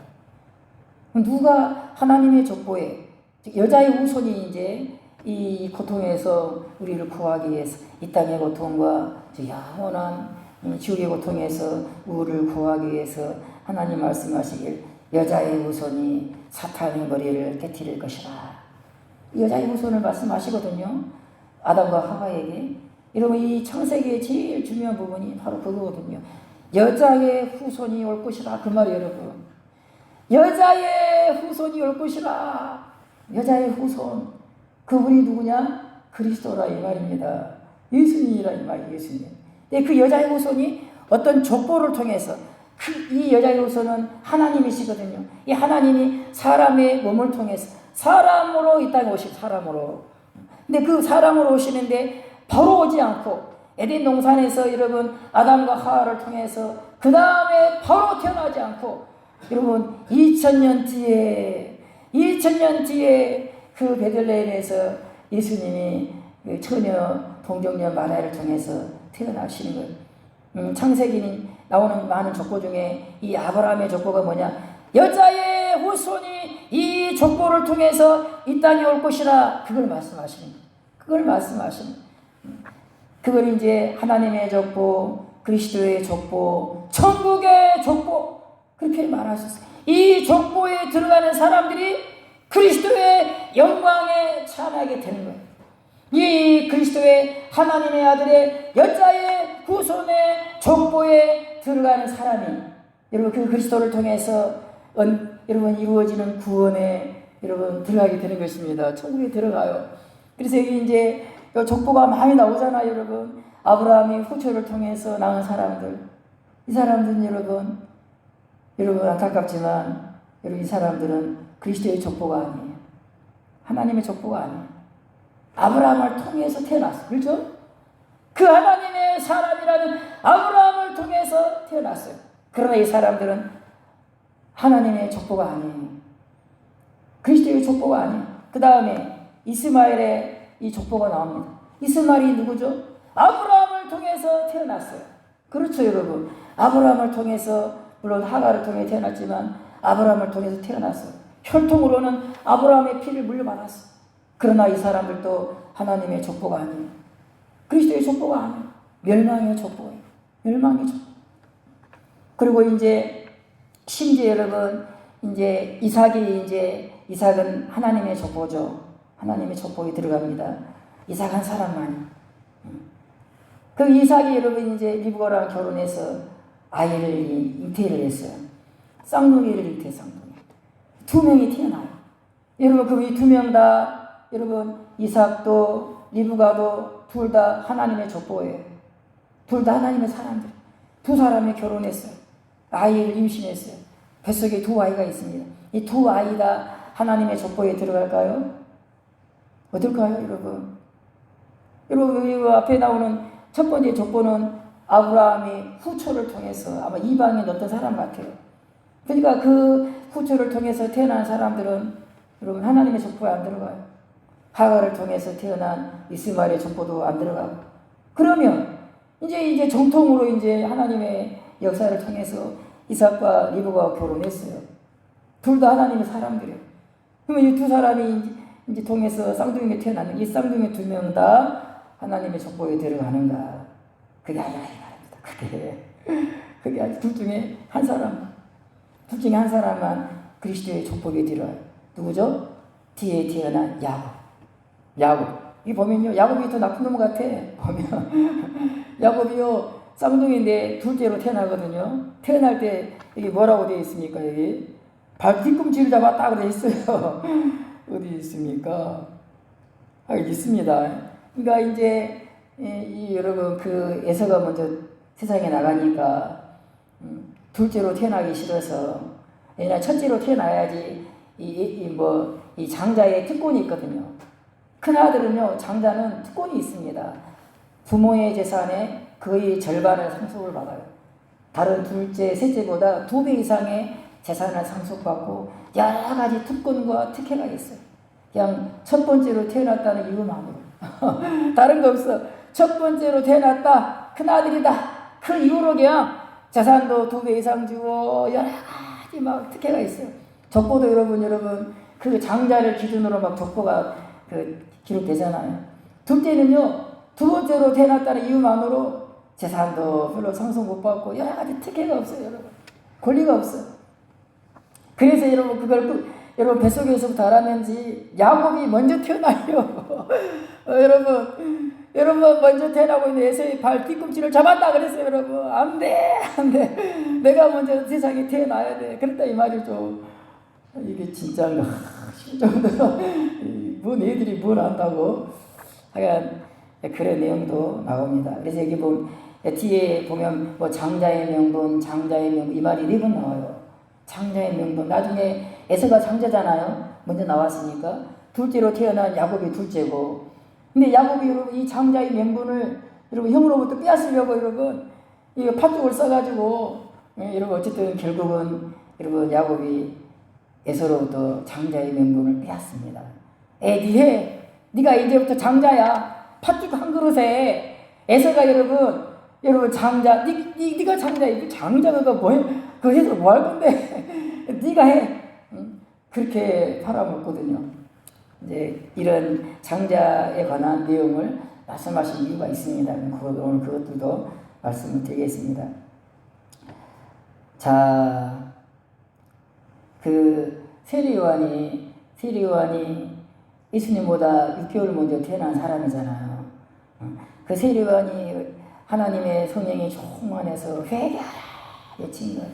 누가 하나님의 족보에, 여자의 후손이 이제 이 고통에서 우리를 구하기 위해서 이 땅의 고통과 영원한 지옥의 고통에서 우리를 구하기 위해서 하나님 말씀하시길 여자의 후손이 사탄의 머리를 깨트릴 것이라. 여자의 후손을 말씀하시거든요. 아담과 하와에게. 여러분 이 창세기의 제일 중요한 부분이 바로 그거거든요. 여자의 후손이 올 것이라 그 말이에요 여러분. 여자의 후손이 올 것이라. 여자의 후손. 그분이 누구냐? 그리스도라 이 말입니다. 예수님이라 이 말이에요. 예수님. 근데 그 여자의 후손이 어떤 족보를 통해서 이 여자의 후손은 하나님이시거든요. 이 하나님이 사람의 몸을 통해서 사람으로 이 땅에 오신 사람으로. 근데 그 사람으로 오시는데 바로 오지 않고 에덴 동산에서 여러분 아담과 하와를 통해서 그 다음에 바로 태어나지 않고 여러분 2000년 뒤에 그 베들레헴에서 예수님이 그 처녀 동정녀 마리아를 통해서 태어나시는 거예요. 창세기는 나오는 많은 족보 중에 이 아브라함의 족보가 뭐냐? 여자의 후손이 이 족보를 통해서 이 땅에 올 것이라 그걸 말씀하시는 거예요. 그걸 말씀하시는 거예요. 그걸 이제 하나님의 족보, 그리스도의 족보, 천국의 족보 그렇게 말하셨어요. 이 족보에 들어가는 사람들이 그리스도의 영광에 찬하게 되는 거예요. 이 그리스도의 하나님의 아들의 여자의 후손의 족보에 들어가는 사람이 여러분 그 그리스도를 통해서 여러분 이루어지는 구원에 여러분 들어가게 되는 것입니다. 천국에 들어가요. 그래서 여기 이제 족보가 많이 나오잖아요, 여러분. 아브라함이 후처를 통해서 낳은 사람들. 이 사람들은 여러분 안타깝지만 여러분 이 사람들은 그리스도의 족보가 아니에요. 하나님의 족보가 아니에요. 아브라함을 통해서 태어났어요. 그렇죠? 그 하나님의 사람이라는 아브라함을 통해서 태어났어요. 그러나 이 사람들은 하나님의 족보가 아니에요. 그리스도의 족보가 아니에요. 그 다음에 이스마엘의 이 족보가 나옵니다. 이스마엘이 누구죠? 아브라함을 통해서 태어났어요. 그렇죠, 여러분. 아브라함을 통해서 물론 하가를 통해 태어났지만 아브라함을 통해서 태어났어요. 혈통으로는 아브라함의 피를 물려받았어요. 그러나 이 사람들도 하나님의 족보가 아니에요. 그리스도의 족보가 아니에요. 멸망의 족보예요. 멸망의 족보. 그리고 이제 심지어 여러분 이제 이삭은 하나님의 족보죠. 하나님의 족보에 들어갑니다. 이삭 한 사람만이. 그 이삭이 여러분 이제 리브가랑 결혼해서 아이를 잉태를 했어요. 쌍둥이를 잉태, 쌍둥이. 2명이 태어나요. 여러분 그 이 2명 다 여러분 이삭도 리브가도 둘 다 하나님의 족보예요. 둘 다 하나님의 사람들. 2사람이 결혼했어요. 아이를 임신했어요. 뱃속에 2아이가 있습니다. 이 2아이 다 하나님의 족보에 들어갈까요? 어떨까요, 여러분? 여러분, 이 앞에 나오는 첫 번째 족보는 아브라함이 후초를 통해서 아마 이방인 어떤 사람 같아요. 그러니까 그 후초를 통해서 태어난 사람들은 여러분 하나님의 족보에 안 들어가요. 하가를 통해서 태어난 이스마엘의 족보도 안 들어가고. 그러면 이제 정통으로 이제 하나님의 역사를 통해서 이삭과 리브가가 결혼했어요. 둘 다 하나님의 사람들이에요. 그러면 이 2사람이 이제 통해서 쌍둥이가 태어나는 이 쌍둥이 2명 다 하나님의 족보에 들어가는가? 그게 아니라 이 말입니다. 그게 아니라 둘 중에 한 사람만 그리스도의 족보에 들어요. 누구죠? 뒤에 태어난 야곱. 이 보면요, 야곱이 더 나쁜 놈 같아. 보면 야곱이요 쌍둥이인데 둘째로 태어나거든요. 태어날 때 이게 뭐라고 되어 있습니까? 여기 발 뒤꿈치를 잡았다 그래 있어요. 어디 있습니까? 있습니다. 그러니까 이제 여러분 그 에서가 먼저 세상에 나가니까 둘째로 태어나기 싫어서 왜냐 첫째로 태어나야지 이 장자의 특권이 있거든요. 큰 아들은요 장자는 특권이 있습니다. 부모의 재산의 거의 절반을 상속을 받아요. 다른 둘째, 셋째보다 2배 이상의 재산을 상속받고 여러 가지 특권과 특혜가 있어요. 그냥 첫 번째로 태어났다는 이유만으로. 다른 거 없어. 첫 번째로 태어났다. 큰 아들이다. 그 이유로 그냥 재산도 2배 이상 주고 여러 가지 막 특혜가 있어요. 족보도 여러분 그 장자를 기준으로 막 족보가 기록되잖아요. 둘째는요 2번째로 태어났다는 이유만으로 재산도 별로 상속 못 받고 여러 가지 특혜가 없어요, 여러분. 권리가 없어. 그래서 여러분 그걸 여러분 뱃속에서부터 알았는지 야곱이 먼저 태어나요. 여러분 먼저 태어나고 있는 에서의 발 뒤꿈치를 잡았다 그랬어요. 여러분 안돼 내가 먼저 세상에 태어나야 돼. 그랬다 이 말이죠. 이게 진짜인가 싶정도로 뭐 애들이 뭘 안다고 하여간 그런 내용도 나옵니다. 그래서 여기 뒤에 보면 뭐 장자의 명분 이 말이 4번 나와요. 장자의 명분. 나중에 에서가 장자잖아요. 먼저 나왔으니까 둘째로 태어난 야곱이 둘째고, 근데 야곱이 여러분 이 장자의 명분을 여러분 형으로부터 빼앗으려고 여러분 이거 팥죽을 써가지고 여러분 어쨌든 결국은 여러분 야곱이 에서로부터 장자의 명분을 빼앗습니다. 네가 이제부터 장자야. 팥죽 한 그릇에 에서가 여러분 장자, 네가 장자야. 장자가 뭐해? 그거 해서 뭐 할 건데? 네가 해. 그렇게 팔아먹거든요. 이제 이런 장자에 관한 내용을 말씀하신 이유가 있습니다. 오늘 그것들도 말씀을 드리겠습니다. 자, 그 세례요한이 예수님보다 6개월 먼저 태어난 사람이잖아요. 그 세례요한이 하나님의 성령이 충만해서 회개하라 외친 거예요.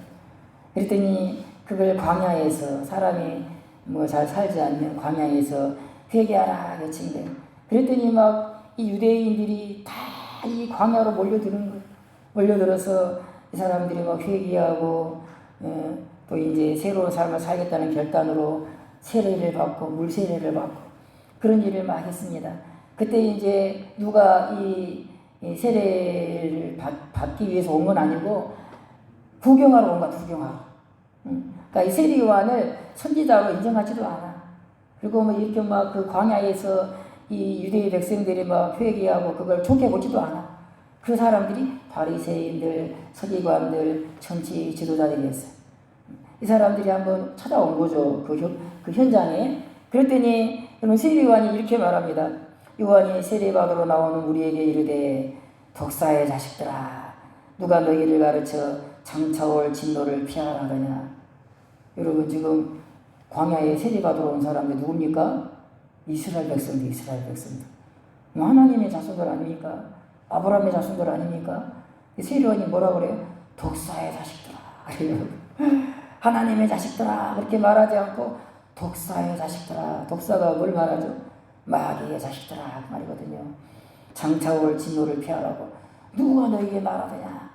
그랬더니 그걸 광야에서 사람이 뭐 잘 살지 않는 광야에서 회개하라 외친 거예요. 그랬더니 막 이 유대인들이 다 이 광야로 몰려드는 거예요. 몰려들어서 이 사람들이 막 회개하고 또 이제 새로운 삶을 살겠다는 결단으로 세례를 받고 물 세례를 받고 그런 일을 막 했습니다. 그때 이제 누가 이 세례를 받기 위해서 온 건 아니고 구경하러 온 거야. 구경하러. 그러니까 이 세례 요한을 선지자로 인정하지도 않아. 그리고 뭐 이렇게 막 그 광야에서 이 유대의 백성들이 막 회개하고 그걸 좋게 보지도 않아. 그 사람들이 바리새인들, 서기관들, 정치 지도자들이었어요. 이 사람들이 한번 찾아온 거죠. 그 현장에. 그랬더니 세례 요한이 이렇게 말합니다. 요한이 세례받으러 나오는 우리에게 이르되 독사의 자식들아 누가 너희를 가르쳐 장차올 진노를 피하라 하더냐. 여러분 지금 광야에 세례받으러 온 사람이 누굽니까? 이스라엘 백성들. 하나님의 자손들 아닙니까? 아브라함의 자손들 아닙니까? 세례 요한이 뭐라 그래요? 독사의 자식들아. 그래요. 하나님의 자식들아 그렇게 말하지 않고 독사의 자식들아. 독사가 뭘 말하죠? 마귀의 자식들아 그 말이거든요. 장차올 진노를 피하라고 누가 너에게 말하더냐.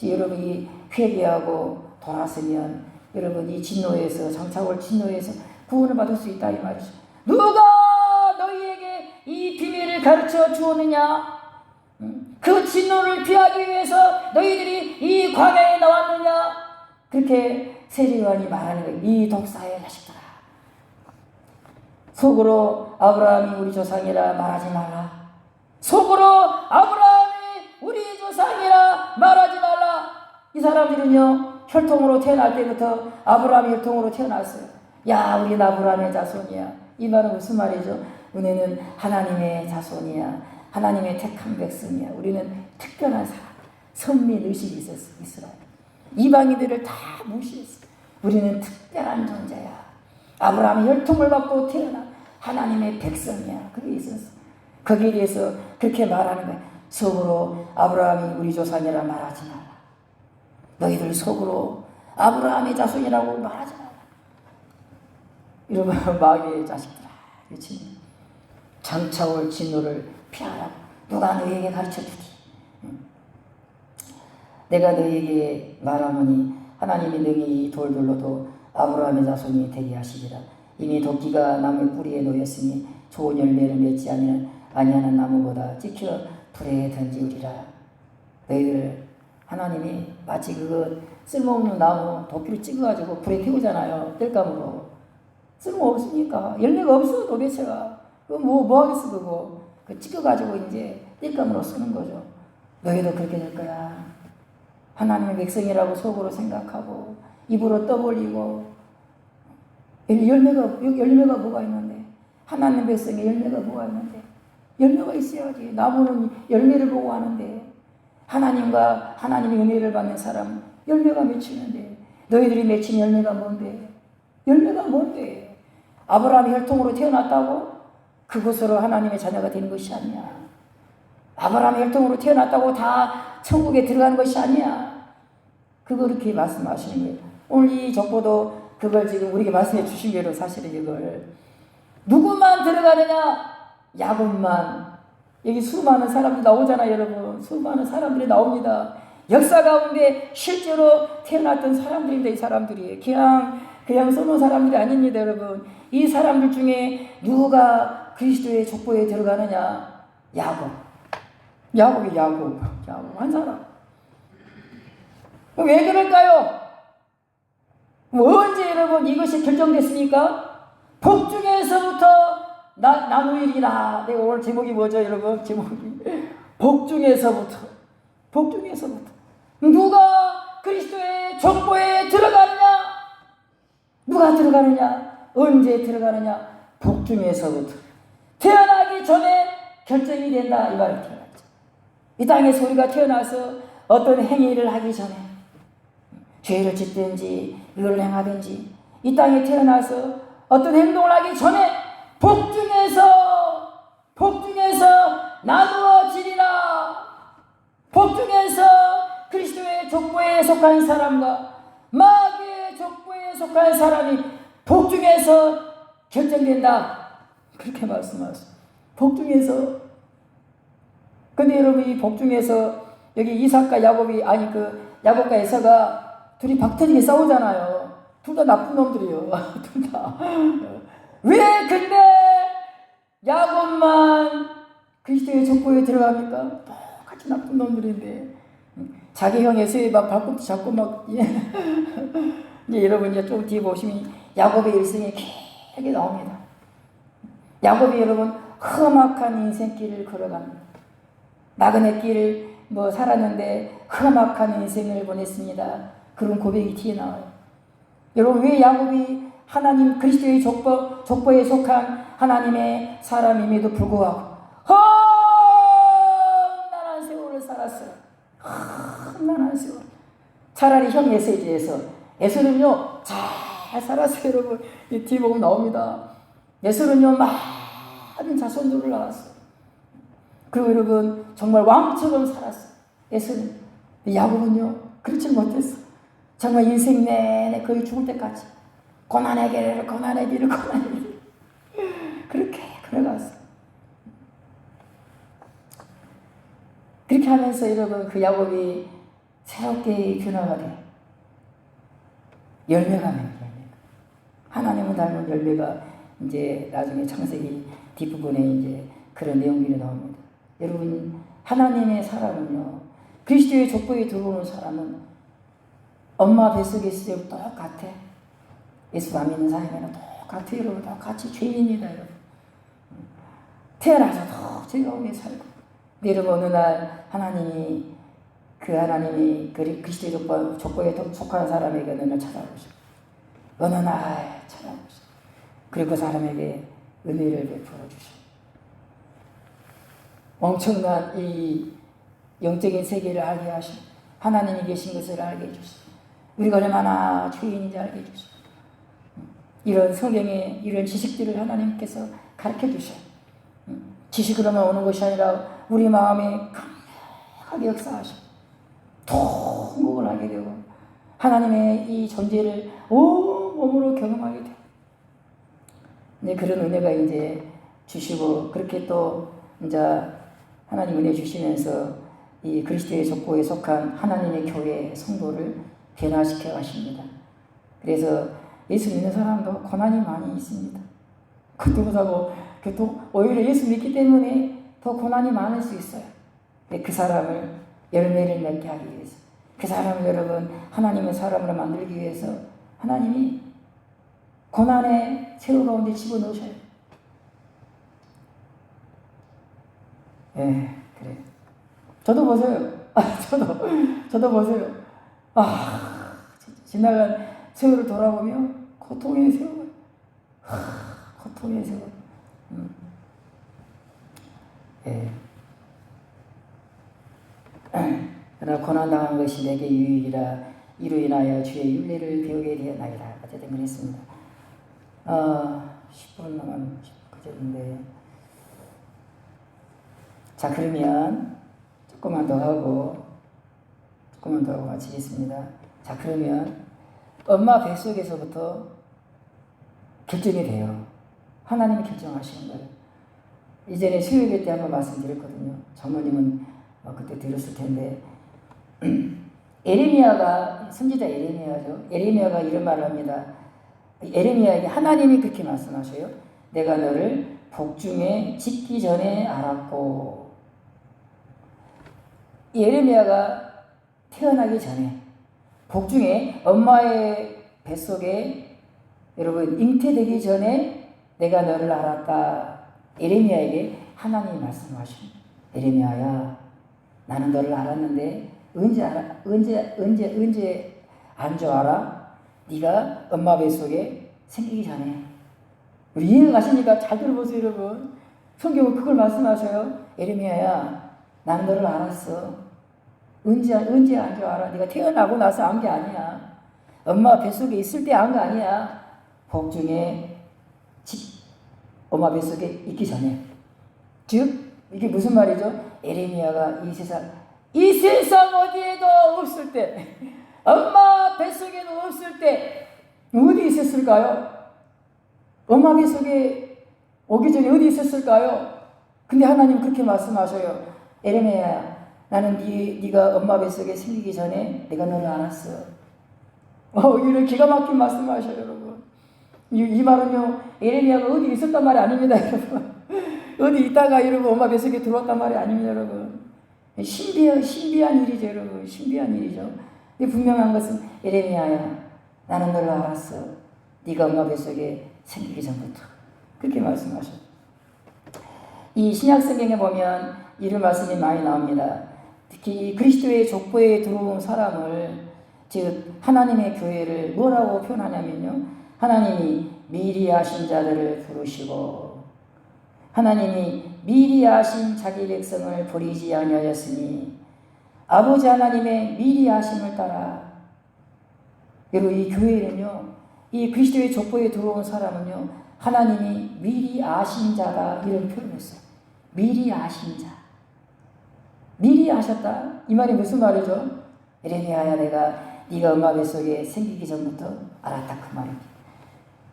여러분이 회개하고 돌았으면 여러분 이 진노에서 장차올 진노에서 구원을 받을 수 있다 이 말이죠. 누가 너희에게 이 비밀을 가르쳐 주었느냐? 그 진노를 피하기 위해서 너희들이 이 광야에 나왔느냐? 그렇게 세례 요한이 말하는 거예요. 이 독사의 자식들아. 속으로 아브라함이 우리 조상이라 말하지 말라. 속으로 아브라함이 우리 조상이라 말하지 말라. 이 사람들은요 혈통으로 태어날 때부터 아브라함이 혈통으로 태어났어요. 야 우리는 아브라함의 자손이야. 이 말은 무슨 말이죠? 우리는 하나님의 자손이야. 하나님의 택한 백성이야. 우리는 특별한 사람. 선민 의식이 있었어. 이스라엘 이방인들을 다 무시했어. 우리는 특별한 존재야. 아브라함이 혈통을 받고 태어난 하나님의 백성이야. 그게 있었어. 거기에 대해서 그렇게 말하는 거야. 속으로 아브라함이 우리 조상이라 말하지 마라. 너희들 속으로 아브라함의 자손이라고 말하지 마라. 여러분 마귀의 자식들아. 그렇지? 장차올 진노를 피하라고 누가 너희에게 가르쳐주지. 내가 너희에게 말하노니 하나님이 능히 이 돌들로도 아브라함의 자손이 되게 하시리라. 이미 도끼가 나무 뿌리에 놓였으니 좋은 열매를 맺지 아니하는 나무보다 찍혀 불에 던지우리라. 너희들 하나님이 마치 그거 쓸모없는 나무 도끼를 찍어가지고 불에 태우잖아요. 땔감으로. 쓸모없으니까 열매가 없어 도대체가. 그거 뭐 하겠어 그거. 그 찍어가지고 이제 땔감으로 쓰는 거죠. 너희도 그렇게 될 거야. 하나님의 백성이라고 속으로 생각하고 입으로 떠벌리고 열매가 뭐가 있는데 하나님 백성의 열매가 뭐가 있는데 열매가 있어야지. 나무는 열매를 보고 하는데 하나님과 하나님의 은혜를 받는 사람 열매가 맺히는데 너희들이 맺힌 열매가 뭔데? 열매가 뭔데? 아브라함이 혈통으로 태어났다고 그곳으로 하나님의 자녀가 되는 것이 아니야. 아브라함이 혈통으로 태어났다고 다 천국에 들어가는 것이 아니야. 그렇게 말씀하시는 거예요. 오늘 이 족보도 그걸 지금 우리에게 말씀해 주신 대로 사실은 이걸 누구만 들어가느냐? 야곱만. 여기 수많은 사람들이 나오잖아요, 여러분. 수많은 사람들이 나옵니다. 역사 가운데 실제로 태어났던 사람들인데 이 사람들이 그냥 쏘는 사람들이 아닙니다, 여러분. 이 사람들 중에 누가 그리스도의 족보에 들어가느냐? 야곱 한 사람. 왜 그럴까요? 언제 여러분 이것이 결정됐습니까? 복중에서부터 나누이리라. 내가 오늘 제목이 뭐죠, 여러분? 제목이 복중에서부터. 누가 그리스도의 족보에 들어가느냐? 누가 들어가느냐? 언제 들어가느냐? 복중에서부터. 태어나기 전에 결정이 된다, 이 말이 태어났죠. 이 땅에서 우리가 태어나서 어떤 행위를 하기 전에 죄를 짓든지 의를 행하든지 이 땅에 태어나서 어떤 행동을 하기 전에 복중에서 나누어지리라. 복중에서 그리스도의 족보에 속한 사람과 마귀의 족보에 속한 사람이 복중에서 결정된다. 그렇게 말씀하셨어요. 복중에서. 근데 여러분 이 복중에서 여기 이삭과 야곱이 야곱과 에서가 둘이 박터지게 싸우잖아요. 둘 다 나쁜 놈들이요. 둘 다. 왜 근데 야곱만 그리스도의 족보에 들어갑니까? 똑같이 나쁜 놈들인데 자기 형 에서의 막 발꿈치 잡고 막 이제 여러분 이제 좀 뒤에 보시면 야곱의 일생이 길게 나옵니다. 야곱이 여러분 험악한 인생길을 걸어갑니다. 나그네 길을 살았는데 험악한 인생을 보냈습니다. 그런 고백이 뒤에 나와요. 여러분 왜 야곱이 하나님 그리스도의 족보에 속한 하나님의 사람임에도 불구하고 험난한 세월을 살았어요. 험난한 세월. 차라리 형 에서는요 잘 살았어요. 여러분 이 뒤에 보면 나옵니다. 에서는요 많은 자손들을 낳았어요. 그리고 여러분 정말 왕처럼 살았어요. 에서는. 야곱은요 그렇지 못했어. 정말 인생 내내 거의 죽을 때까지 고난의 길을 그렇게 걸어갔어. 그렇게 하면서 여러분 그 야곱이 새롭게 변화가 돼. 열매가 맺어요. 하나님을 닮은 열매가 이제 나중에 창세기 뒷부분에 이제 그런 내용들이 나옵니다. 여러분 하나님의 사람은요 그리스도의 족보에 들어오는 사람은 엄마 뱃속에 있을 때부터 똑같아. 예수 안 믿는 사람이랑 똑같아요. 여러분 똑같이 죄인입니다. 여러분 태어나서 즐거움에 살고. 근데 여러분 어느 날 하나님이 그리스도의 족보에 속한 사람에게 어느 날 찾아오시고 그리고 그 사람에게 은혜를 베풀어 주시고 엄청난 이 영적인 세계를 알게 하시고 하나님이 계신 것을 알게 해주시고 우리가 얼마나 죄인인지 알게 해주시고 이런 성경의 이런 지식들을 하나님께서 가르쳐 주셔요. 지식으로만 오는 것이 아니라 우리 마음에 강하게 역사하시고 통곡을 하게 되고 하나님의 이 존재를 온몸으로 경험하게 돼요. 네, 그런 은혜가 이제 주시고 그렇게 또 이제 하나님 은혜 주시면서 이 그리스도의 족보에 속한 하나님의 교회 성도를 변화시켜 가십니다. 그래서 예수 믿는 사람도 고난이 많이 있습니다. 그것도 못하고 오히려 예수 믿기 때문에 더 고난이 많을 수 있어요. 근데 그 사람을 열매를 맺게 하기 위해서 그 사람을 여러분 하나님의 사람으로 만들기 위해서 하나님이 고난의 세월 가운데 집어넣으셔요. 예, 그래. 저도 보세요. 저도 보세요. 지나간 세월을 돌아보면 고통의 세월. 고통의 세월. 예. 그러나 고난당한 것이 내게 유익이라 이로 인하여 주의 윤례를 배우게 되었나이다. 어쨌든 그랬습니다. 10분 남은 그제인데, 자 그러면 조금만 더 하고 마치겠습니다. 자 그러면 엄마 뱃속에서부터 결정이 돼요. 하나님이 결정하시는 거예요. 이전에 수요일 때 한번 말씀드렸거든요. 장모님은 그때 들었을 텐데 에레미야가 선지자 에레미야죠. 에레미야가 이런 말을 합니다. 에레미야에게 하나님이 그렇게 말씀하셔요. 내가 너를 복중에 짓기 전에 알았고. 이 에레미야가 태어나기 전에 복중에 엄마의 뱃속에 여러분 잉태되기 전에 내가 너를 알았다. 에레미야에게 하나님이 말씀하십니다. 에레미야야, 나는 너를 알았는데 언제 안 줄 알아? 네가 엄마 뱃속에 생기기 전에. 우리 이해가 가시니까 잘 들어보세요, 여러분. 성경은 그걸 말씀하셔요. 에레미야야, 나는 너를 알았어. 언제 안 줄 알아? 네가 태어나고 나서 안 게 아니야. 엄마 뱃속에 있을 때 안 거 아니야. 복중에 엄마 뱃속에 있기 전에. 즉 이게 무슨 말이죠? 에레미야가 이 세상 어디에도 없을 때, 엄마 뱃속에도 없을 때 어디 있었을까요? 엄마 뱃속에 오기 전에 어디 있었을까요? 근데 하나님 그렇게 말씀하셔요. 에레미야야, 나는 네가 엄마 뱃속에 생기기 전에 내가 너를 알았어. 이런 기가 막힌 말씀하셔요, 여러분. 이 말은요, 에레미야가 어디 있었단 말이 아닙니다, 여러분. 어디 있다가 여러분 엄마 뱃속에 들어왔단 말이 아닙니다, 여러분. 신비한 일이죠, 여러분. 신비한 일이죠. 근데 분명한 것은 에레미야야, 나는 너를 알았어. 네가 엄마 뱃속에 생기기 전부터. 그렇게 말씀하셔. 이 신약 성경에 보면 이런 말씀이 많이 나옵니다. 특히 그리스도의 족보에 들어온 사람을, 즉 하나님의 교회를 뭐라고 표현하냐면요, 하나님이 미리 아신 자들을 부르시고 하나님이 미리 아신 자기 백성을 버리지 아니하였으니 아버지 하나님의 미리 아심을 따라. 여러분, 이 교회는요, 이 그리스도의 족보에 들어온 사람은요, 하나님이 미리 아신 자다, 이런 표현을 했어요. 미리 아신 자. 미리 아셨다. 이 말이 무슨 말이죠? 에레미야야, 네가 엄마 뱃속에 생기기 전부터 알았다, 그 말입니다.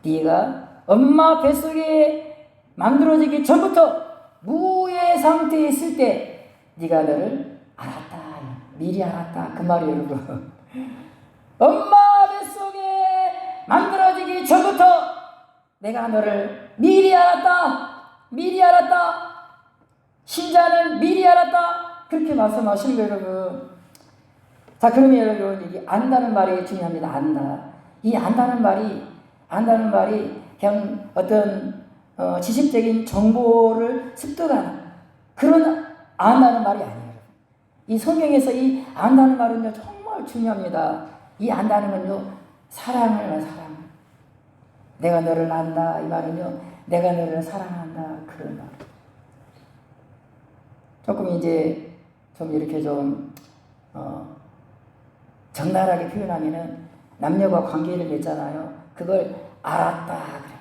네가 엄마 뱃속에 만들어지기 전부터 무의 상태에 있을 때 네가 너를 알았다, 미리 알았다, 그 말이에요, 여러분. 엄마 뱃속에 만들어지기 전부터 내가 너를 미리 알았다, 미리 알았다. 신자는 미리 알았다, 그렇게 말씀하시는 거예요, 여러분. 자, 그러면 여러분, 이 안다는 말이 중요합니다. 안다. 이 안다는 말이 그냥 어떤 지식적인 정보를 습득하는 그런 안다는 말이 아니에요. 이 성경에서 이 안다는 말은요, 정말 중요합니다. 이 안다는 건요, 사랑을. 내가 너를 안다, 이 말은요, 내가 너를 사랑한다, 그런 말. 조금 이제 좀 이렇게 좀 적나라하게 표현하면은 남녀가 관계를 맺잖아요. 그걸 알았다 그래.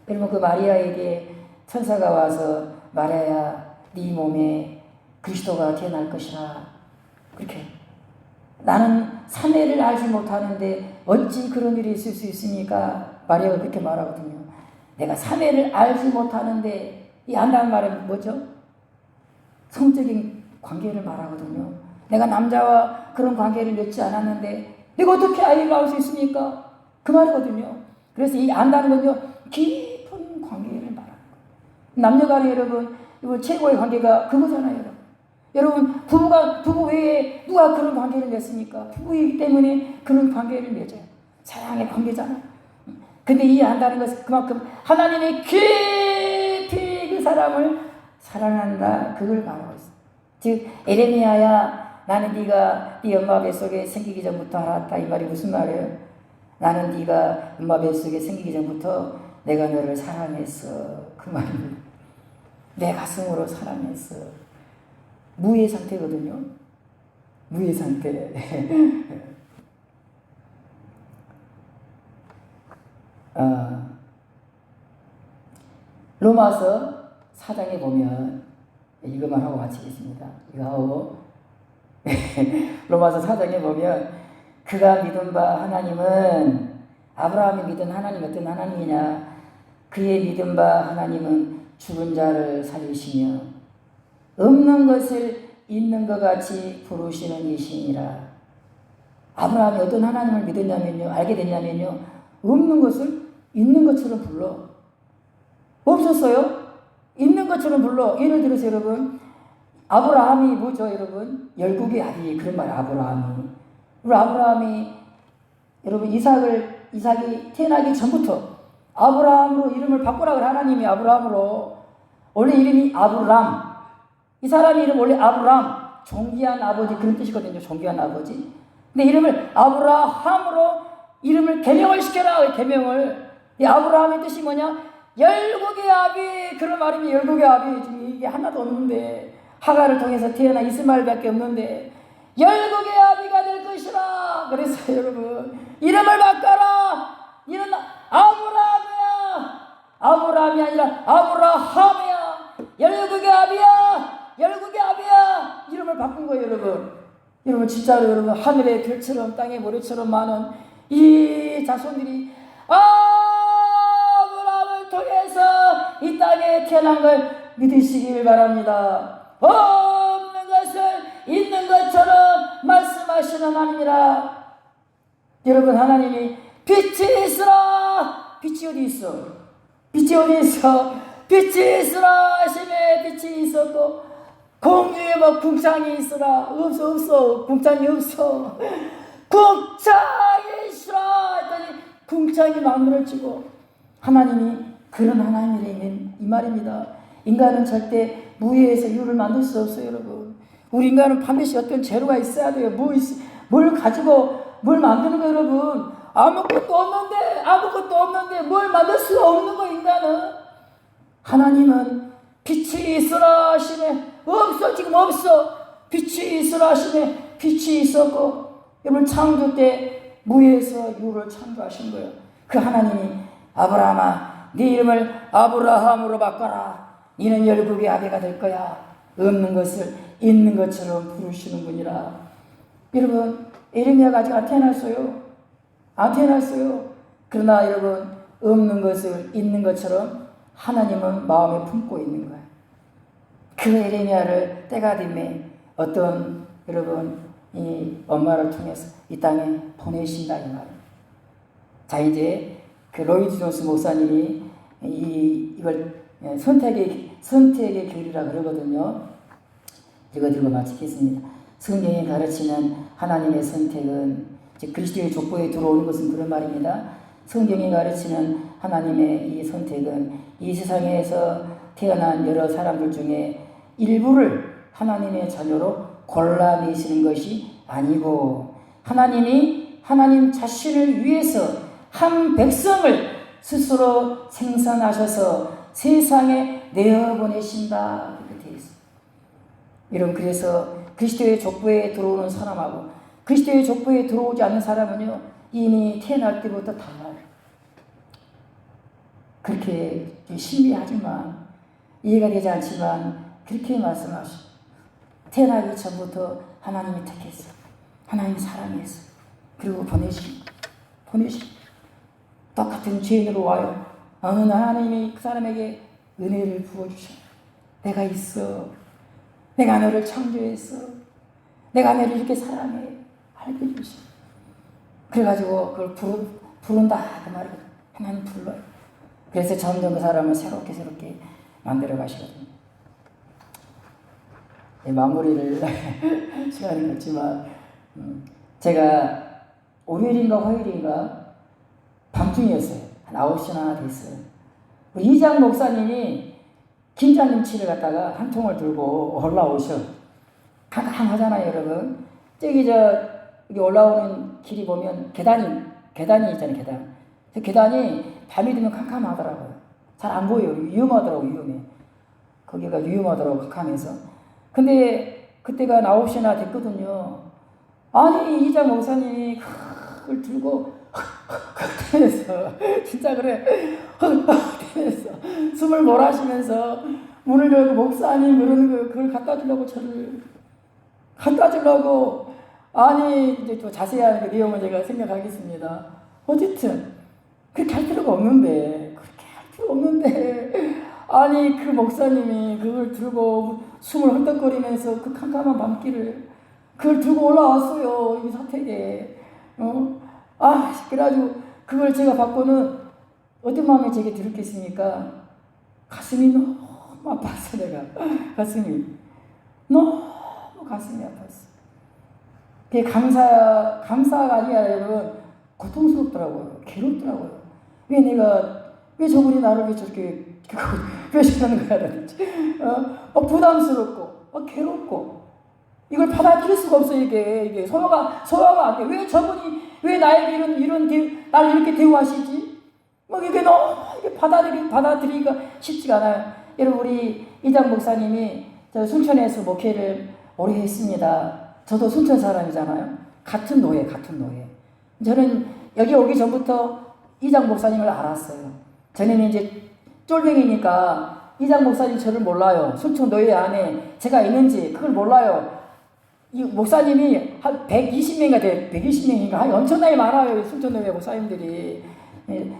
그러면 그 마리아에게 천사가 와서 마리아야, 네 몸에 그리스도가 태어날 것이라. 그렇게. 나는 사내를 알지 못하는데 어찌 그런 일이 있을 수 있습니까? 마리아가 그렇게 말하거든요. 내가 사내를 알지 못하는데, 이 안다는 말은 뭐죠? 성적인 관계를 말하거든요. 내가 남자와 그런 관계를 맺지 않았는데 내가 어떻게 아이를 낳을 수 있습니까? 그 말이거든요. 그래서 이 안다는 건요, 깊은 관계를 말하는 거예요. 남녀 간에 여러분, 이거 최고의 관계가 그거잖아요, 여러분. 여러분, 부부 외에 누가 그런 관계를 맺습니까? 부부이기 때문에 그런 관계를 맺어요. 사랑의 관계잖아요. 근데 이 안다는 것은 그만큼 하나님의 깊이 그 사람을 사랑한다, 그걸 말하고 있어요. 즉 에레미야야, 나는 네가 네 엄마 뱃속에 생기기 전부터 알았다, 이 말이 무슨 말이에요? 나는 네가 엄마 뱃속에 생기기 전부터 내가 너를 사랑했어, 그 말입니다. 내 가슴으로 사랑했어. 무의 상태거든요. 무의 상태. 로마서 4장에 보면 이것만 하고 마치겠습니다. 이거 하고 로마서 4장에 보면 그가 믿은 바 하나님은 아브라함이 믿은 하나님 어떤 하나님이냐? 그의 믿은 바 하나님은 죽은 자를 살리시며 없는 것을 있는 것 같이 부르시는 이시니라. 아브라함이 어떤 하나님을 믿었냐면요, 알게 됐냐면요, 없는 것을 있는 것처럼 불러. 없었어요? 있는 것처럼 불러. 예를 들어서 여러분, 아브라함이 뭐죠, 여러분? 열국의 아비, 그런 말, 아브라함이. 우리 아브라함이, 여러분, 이삭이 태어나기 전부터 아브라함으로 이름을 바꾸라고 하나님이 아브라함으로. 원래 이름이 아브람. 이 사람 이름 원래 아브람. 존귀한 아버지, 그런 뜻이거든요. 존귀한 아버지. 근데 이름을 아브라함으로 이름을 개명을 시켜라. 개명을. 이 아브라함의 뜻이 뭐냐? 열국의 아비. 그런 말이면 열국의 아비. 지금 이게 하나도 없는데, 하가를 통해서 태어난 이스마엘밖에 없는데 열국의 아비가 될 것이라. 그래서 여러분, 이름을 바꿔라. 이런 아브라함이야. 아브라함이 아니라 아브라함이야. 열국의 아비야. 열국의 아비야. 이름을 바꾼 거예요, 여러분. 여러분, 진짜로 여러분, 하늘의 별처럼 땅의 모래처럼 많은 이 자손들이 아브라함을 통해서 이 땅에 태어난 걸 믿으시길 바랍니다. 없는 것을 있는 것처럼 말씀하시는 하나님이라. 여러분, 하나님이 빛이 있으라. 빛이 어디 있어? 빛이 어디 있어? 빛이 있으라 하심에 빛이 있었고 공중에 뭐 궁창이 있으라. 없어. 궁창이 없어. 궁창이 있으라 했더니 궁창이 만물을 치고. 하나님이 그런 하나님이 이 말입니다. 인간은 절대 무의에서 유를 만들 수 없어요, 여러분. 우리 인간은 반드시 어떤 재료가 있어야 돼요. 뭘 가지고 뭘 만드는 거, 여러분. 아무것도 없는데 뭘 만들 수 없는 거, 인간은. 하나님은 빛이 있으라 하시네. 없어, 지금 없어. 빛이 있으라 하시네. 빛이 있었고, 여러분, 창조 때 무에서 유를 창조하신 거예요. 그 하나님이 아브라함아, 네 이름을 아브라함으로 바꿔라. 너는 열국의 아비가 될 거야. 없는 것을 있는 것처럼 부르시는 분이라. 여러분, 에레미야가 아직 안 태어났어요. 그러나 여러분, 없는 것을 있는 것처럼 하나님은 마음에 품고 있는 거예요. 그 에레미야를 때가 되면 어떤 여러분 이 엄마를 통해서 이 땅에 보내신다, 이 말이에요. 자, 이제 그 로이드 존스 목사님이 이걸 선택의 교리라 그러거든요. 이거 들고 마치겠습니다. 성경이 가르치는 하나님의 선택은, 즉 그리스도의 족보에 들어오는 것은 그런 말입니다. 성경이 가르치는 하나님의 이 선택은 이 세상에서 태어난 여러 사람들 중에 일부를 하나님의 자녀로 골라내시는 것이 아니고, 하나님이 하나님 자신을 위해서 한 백성을 스스로 생산하셔서 세상에 내어보내신다, 이렇게 되어 있습니다. 여러분, 그래서 그리스도의 족보에 들어오는 사람하고 그리스도의 족보에 들어오지 않는 사람은요, 이미 태어날 때부터 달라요. 그렇게 신비하지만, 이해가 되지 않지만 그렇게 말씀하시죠. 태어나기 전부터 하나님이 택했어. 하나님이 사랑했어. 그리고 보내신. 똑같은 죄인으로 와요. 어느 날 하나님이 그 사람에게 은혜를 부어주셔. 내가 있어. 내가 너를 창조했어. 내가 너를 이렇게 사랑해. 알게 주셔. 그래가지고 그걸 부른다, 그 말이거든. 하나님 불러요. 그래서 점점 그 사람을 새롭게 만들어 가시거든요. 마무리를 시간이 없지만, 제가 월요일인가 화요일인가 밤중이었어요. 한 9시나 됐어요. 우리 이장 목사님이 김장김치를 갖다가 한 통을 들고 올라오셔. 캄캄하잖아요, 여러분. 저기 여기 올라오는 길이 보면 계단이 있잖아요, 계단. 그 계단이 밤이 되면 캄캄하더라고요. 잘 안 보여요. 위험해. 거기가 위험하더라고, 캄캄해서. 근데 그때가 9시나 됐거든요. 아니, 이장 목사님이 그걸 들고 그래서 진짜 그래 그래서 숨을 몰아쉬면서 문을 열고 목사님 그러는 거 그걸 갖다 주려고 저를 갖다 주려고 아니 이제 또 자세한 그 내용은 제가 생각하겠습니다. 어쨌든 그렇게 할 필요가 없는데 아니 그 목사님이 그걸 들고 숨을 헐떡거리면서 그 캄캄한 밤길을 그걸 들고 올라왔어요. 이 사택에 그래가지고 그걸 제가 받고는 어떤 마음이 제게 들었겠습니까? 가슴이 너무 아팠어. 내가 가슴이 너무 가슴이 아팠어. 그게 감사가 아니라 여러분 고통스럽더라고요. 괴롭더라고요. 왜 저분이 나를 왜 저렇게 왜 저러는 거야 도대체. 부담스럽고 괴롭고 이걸 받아들일 수가 없어. 이게 소화가 안 돼. 왜 저분이 왜 나에게 나를 이렇게 대우하시지? 이게 너무 받아들이기가 쉽지가 않아요. 여러분 우리 이장 목사님이 저 순천에서 목회를 오래 했습니다. 저도 순천 사람이잖아요. 같은 노예. 저는 여기 오기 전부터 이장 목사님을 알았어요. 저는 이제 쫄병이니까 이장 목사님 저를 몰라요. 순천 노예 안에 제가 있는지 그걸 몰라요. 이 목사님이 한 120명인가 돼. 120명인가 엄청나게 많아요. 순천 노예 목사님들이.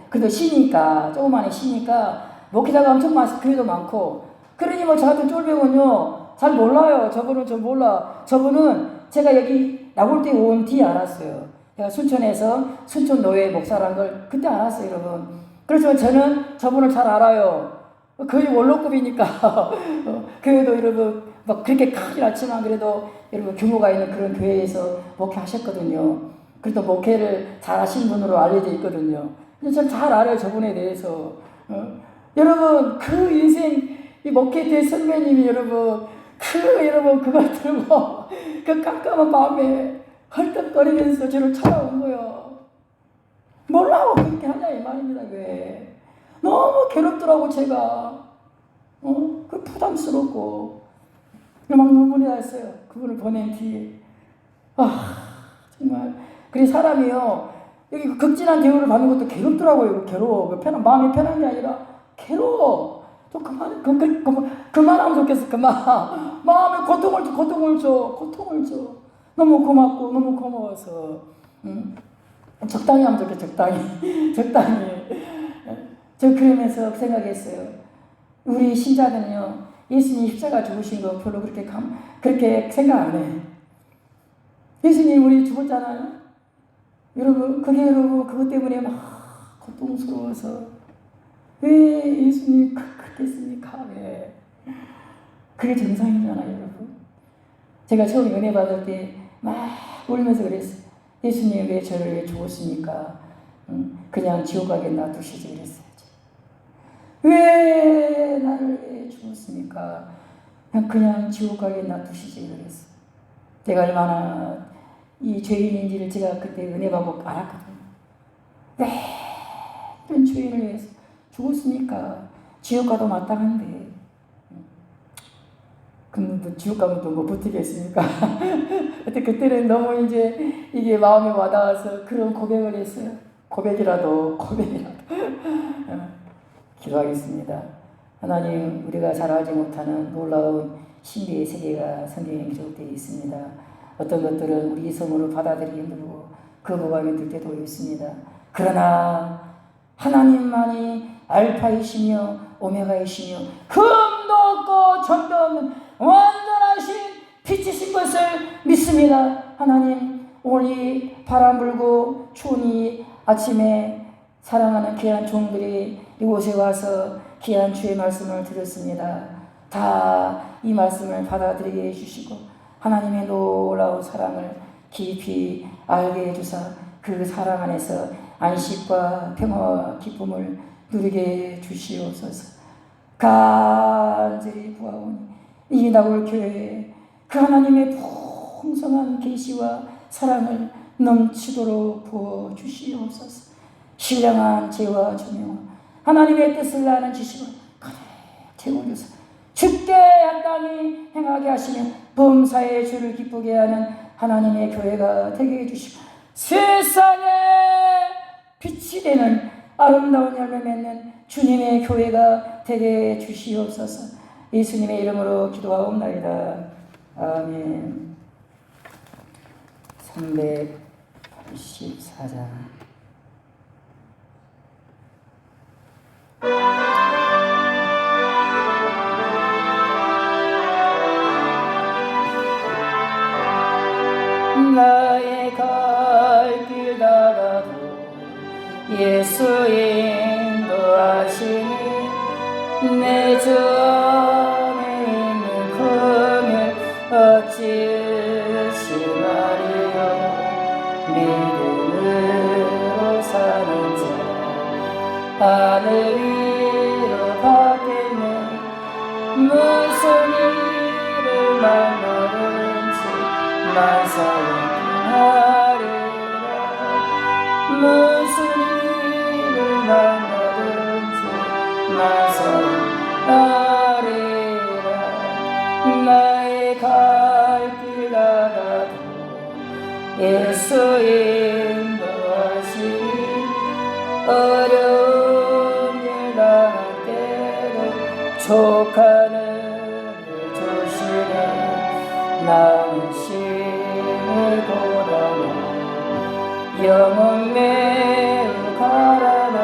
그래도 시니까 조그만한 시니까 목회자가 엄청 많고 교회도 많고 그러니 저 같은 쫄병은요 잘 몰라요. 저분은 좀 몰라. 저분은 제가 여기 나올 때 온 뒤에 알았어요. 제가 순천에서 순천 노예 목사라는 걸 그때 알았어요, 여러분. 그래서 저는 저분을 잘 알아요. 거의 원로급이니까 교회도 여러분 막 그렇게 크진 않지만 그래도 여러분 규모가 있는 그런 교회에서 목회하셨거든요. 그래도 목회를 잘 하신 분으로 알려져 있거든요. 저는 잘 알아요, 저분에 대해서. 여러분 그 인생 이 목회 대 선배님이 여러분 그걸 들고 그 깜깜한 밤에 헐떡거리면서 저를 찾아온 거예요. 몰라고 그렇게 하냐 이 말입니다. 왜? 너무 괴롭더라고 제가. 그 부담스럽고 막 눈물이 났어요. 그분을 보낸 뒤에. 정말 그래 사람이요 여기 극진한 대우를 받는 것도 괴롭더라고요. 괴로워. 마음이 편한 게 아니라 괴로워. 좀 그만하면 좋겠어. 마음에 고통을 줘. 너무 고맙고 너무 고마워서 적당히 하면 좋겠어. 적당히. 저 그러면서 생각했어요. 우리 신자들은요 예수님 십자가 죽으신 거 별로 그렇게 생각 안 해. 예수님 우리 죽었잖아요. 여러분 그것 때문에 막 고통스러워서 왜 예수님 그렇게 했습니까? 왜? 그게 정상이잖아요, 여러분. 제가 처음 은혜 받을 때 막 울면서 그랬어요. 예수님 왜 저를 왜 죽었습니까? 그냥 지옥 가게 놔두시지 그랬어요. 왜 나를 왜 죽었습니까? 그냥 지옥 가게 놔두시지 그랬어요. 내가 얼마나 이 죄인인지를 제가 그때 은혜 받고 알았거든요. 왜 이런 죄인을 위해서 죽었습니까? 지옥 가도 마땅한데. 그럼 지옥 가면 또 뭐 버티겠습니까? 그때는 너무 이게 마음에 와닿아서 그런 고백을 했어요. 고백이라도. 기도하겠습니다. 하나님, 우리가 잘 알지 못하는 놀라운 신비의 세계가 성경에 기록되어 있습니다. 어떤 것들은 우리 이성으로 받아들이기 힘들고 거부감이 들 때도 있습니다. 그러나 하나님만이 알파이시며 오메가이시며 금도 없고 점도 없는 완전하신 빛이신 것을 믿습니다. 하나님, 오늘 이 바람 불고 추운 이 아침에 사랑하는 귀한 종들이 이곳에 와서 귀한 주의 말씀을 들었습니다. 다 이 말씀을 받아들이게 해주시고 하나님의 놀라운 사랑을 깊이 알게 해주사 그 사랑 안에서 안식과 평화와 기쁨을 누리게 주시옵소서. 간절히 구하오니 이 나올 교회에 그 하나님의 풍성한 계시와 사랑을 넘치도록 부어 주시옵소서. 신령한 죄와 조명과 하나님의 뜻을 아는 지식을 가득 채워주사 주께 합당히 행하게 하시며 범사의 주를 기쁘게 하는 하나님의 교회가 되게 해주시고 세상에 씨되는 아름다운 열매 맺는 주님의 교회가 되게 주시옵소서. 예수님의 이름으로 기도하옵나이다. 아멘. 384장. 나의 갈 길 다가도 예수 인도하시니 내 주 안에 있는 금을 어찌 의심하리요. 믿음으로 사는 자 하늘 위로 받겠네. 무슨 일을 만나든지 만사용하리라. 무슨 일을 만나든지 만사용하리라. 나의 갈 길 나가도 예수 인도하시니 어려운 일 당할 때도 족하는 일 주시네. 나는 심을 고단해 영혼 매우 가라나.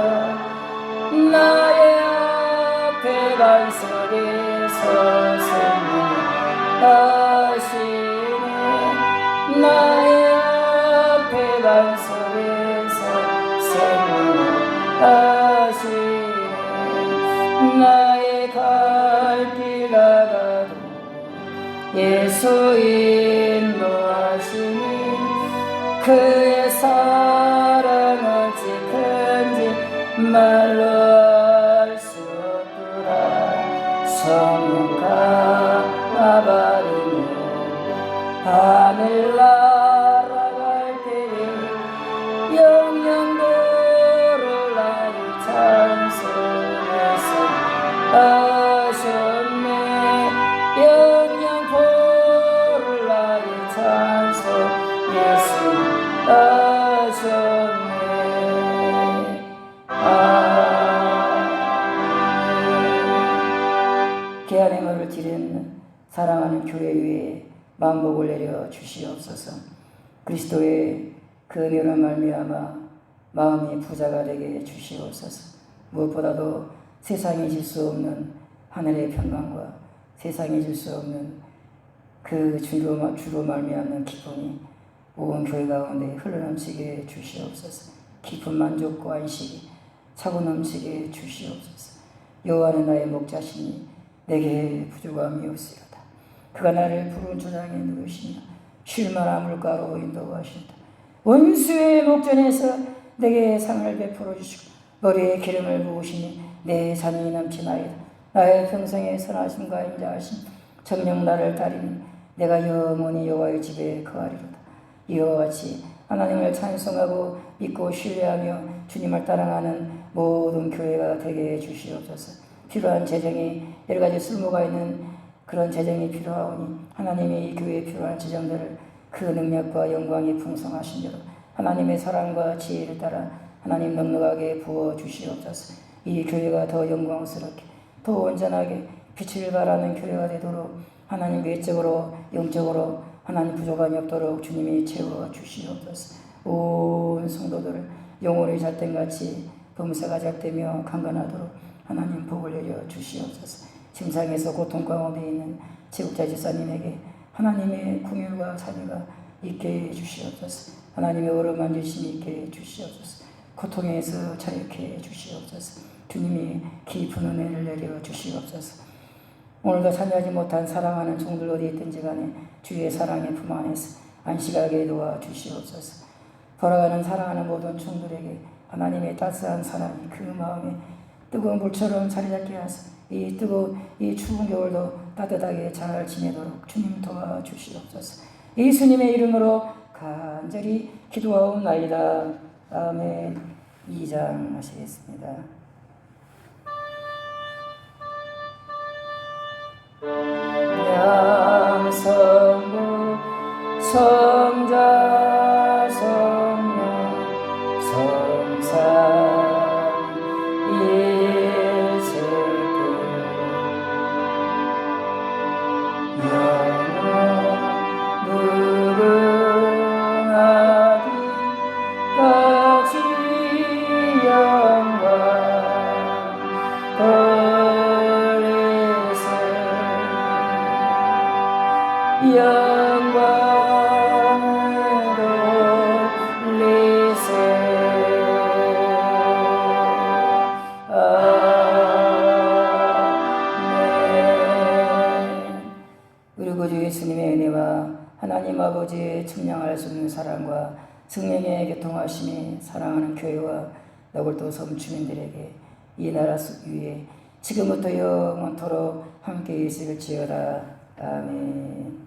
나의 앞에 반석에서 생명하시네. 나의 앞에 반석에서 생명하시네. 나의 갈 길 나가도 예수 인도하시니 그의 사랑은 어찌 큰지 말로 알 수 없구나. 성령 감아바르며 하늘 날아갈 때에 영영도를 나의 찬송해서 하셨네. 영영포를 나의 찬송 예수 하셨네. 아멘. 귀한 행을 드리는 사랑하는 교회 위에 만복을 내려 주시옵소서. 그리스도의 그 은혜로 말미암아 마음이 부자가 되게 주시옵소서. 무엇보다도 세상에 질 수 없는 하늘의 평강과 세상에 질 수 없는 그 주로 말미암는 기쁨이 온 교회 가운데 흘러넘치게 주시옵소서. 깊은 만족과 안식이 차고 넘치게 주시옵소서. 여호와는 나의 목자시니 내게 부족함이 없으리로다. 그가 나를 푸른 초장에 누르시며 쉴만한 물가로 인도하신다. 원수의 목전에서 내게 상을 베풀어 주시고 머리에 기름을 부으시니 내 잔이 넘치나이다. 나의 평생의 선하심과 인자하심 정녕 나를 따르니 내가 영원히 여호와의 집에 거하리로다. 이와 같이 하나님을 찬송하고 믿고 신뢰하며 주님을 따라가는 모든 교회가 되게 해주시옵소서. 필요한 재정이 여러 가지 쓸모가 있는 그런 재정이 필요하오니 하나님이 이 교회에 필요한 재정들을 그 능력과 영광이 풍성하신 대로 하나님의 사랑과 지혜를 따라 하나님 넉넉하게 부어 주시옵소서. 이 교회가 더 영광스럽게 더 온전하게 빛을 발하는 교회가 되도록 하나님 외적으로 영적으로 하나님 부족함이 없도록 주님이 채워 주시옵소서. 온 성도들을 영혼이 잣된같이 범사가 잣되며 강건하도록 하나님 복을 내려 주시옵소서. 침상에서 고통 가운데 있는 제국자 집사님에게 하나님의 궁율과 자비가 있게 해주시옵소서. 하나님의 어루만져 주심이 있게 해주시옵소서. 고통에서 자유케 해주시옵소서. 주님이 깊은 은혜를 내려 주시옵소서. 오늘도 참여하지 못한 사랑하는 종들 어디 있든지 간에 주의 사랑의 품 안에서 안식하게 도와 주시옵소서. 돌아가는 사랑하는 모든 종들에게 하나님의 따스한 사랑이 그 마음에 뜨거운 물처럼 자리 잡게 하사 이 뜨거운 이 추운 겨울도 따뜻하게 잘 지내도록 주님 도와주시옵소서. 예수님의 이름으로 간절히 기도하옵나이다. 아멘. 2장 하시겠습니다. 양성부 성자 성령 성사 무궁하기까지 영광 돌리세 영광을 돌리세 아멘. 우리 구주 예수님의 은혜와 하나님 아버지의 측량할 수 없는 사랑과 성령의 교통하심이 사랑하는 교회와 너굴도 섬 주민들에게 이 나라 위에 지금부터 영원토록 함께 있을지어다. 아멘.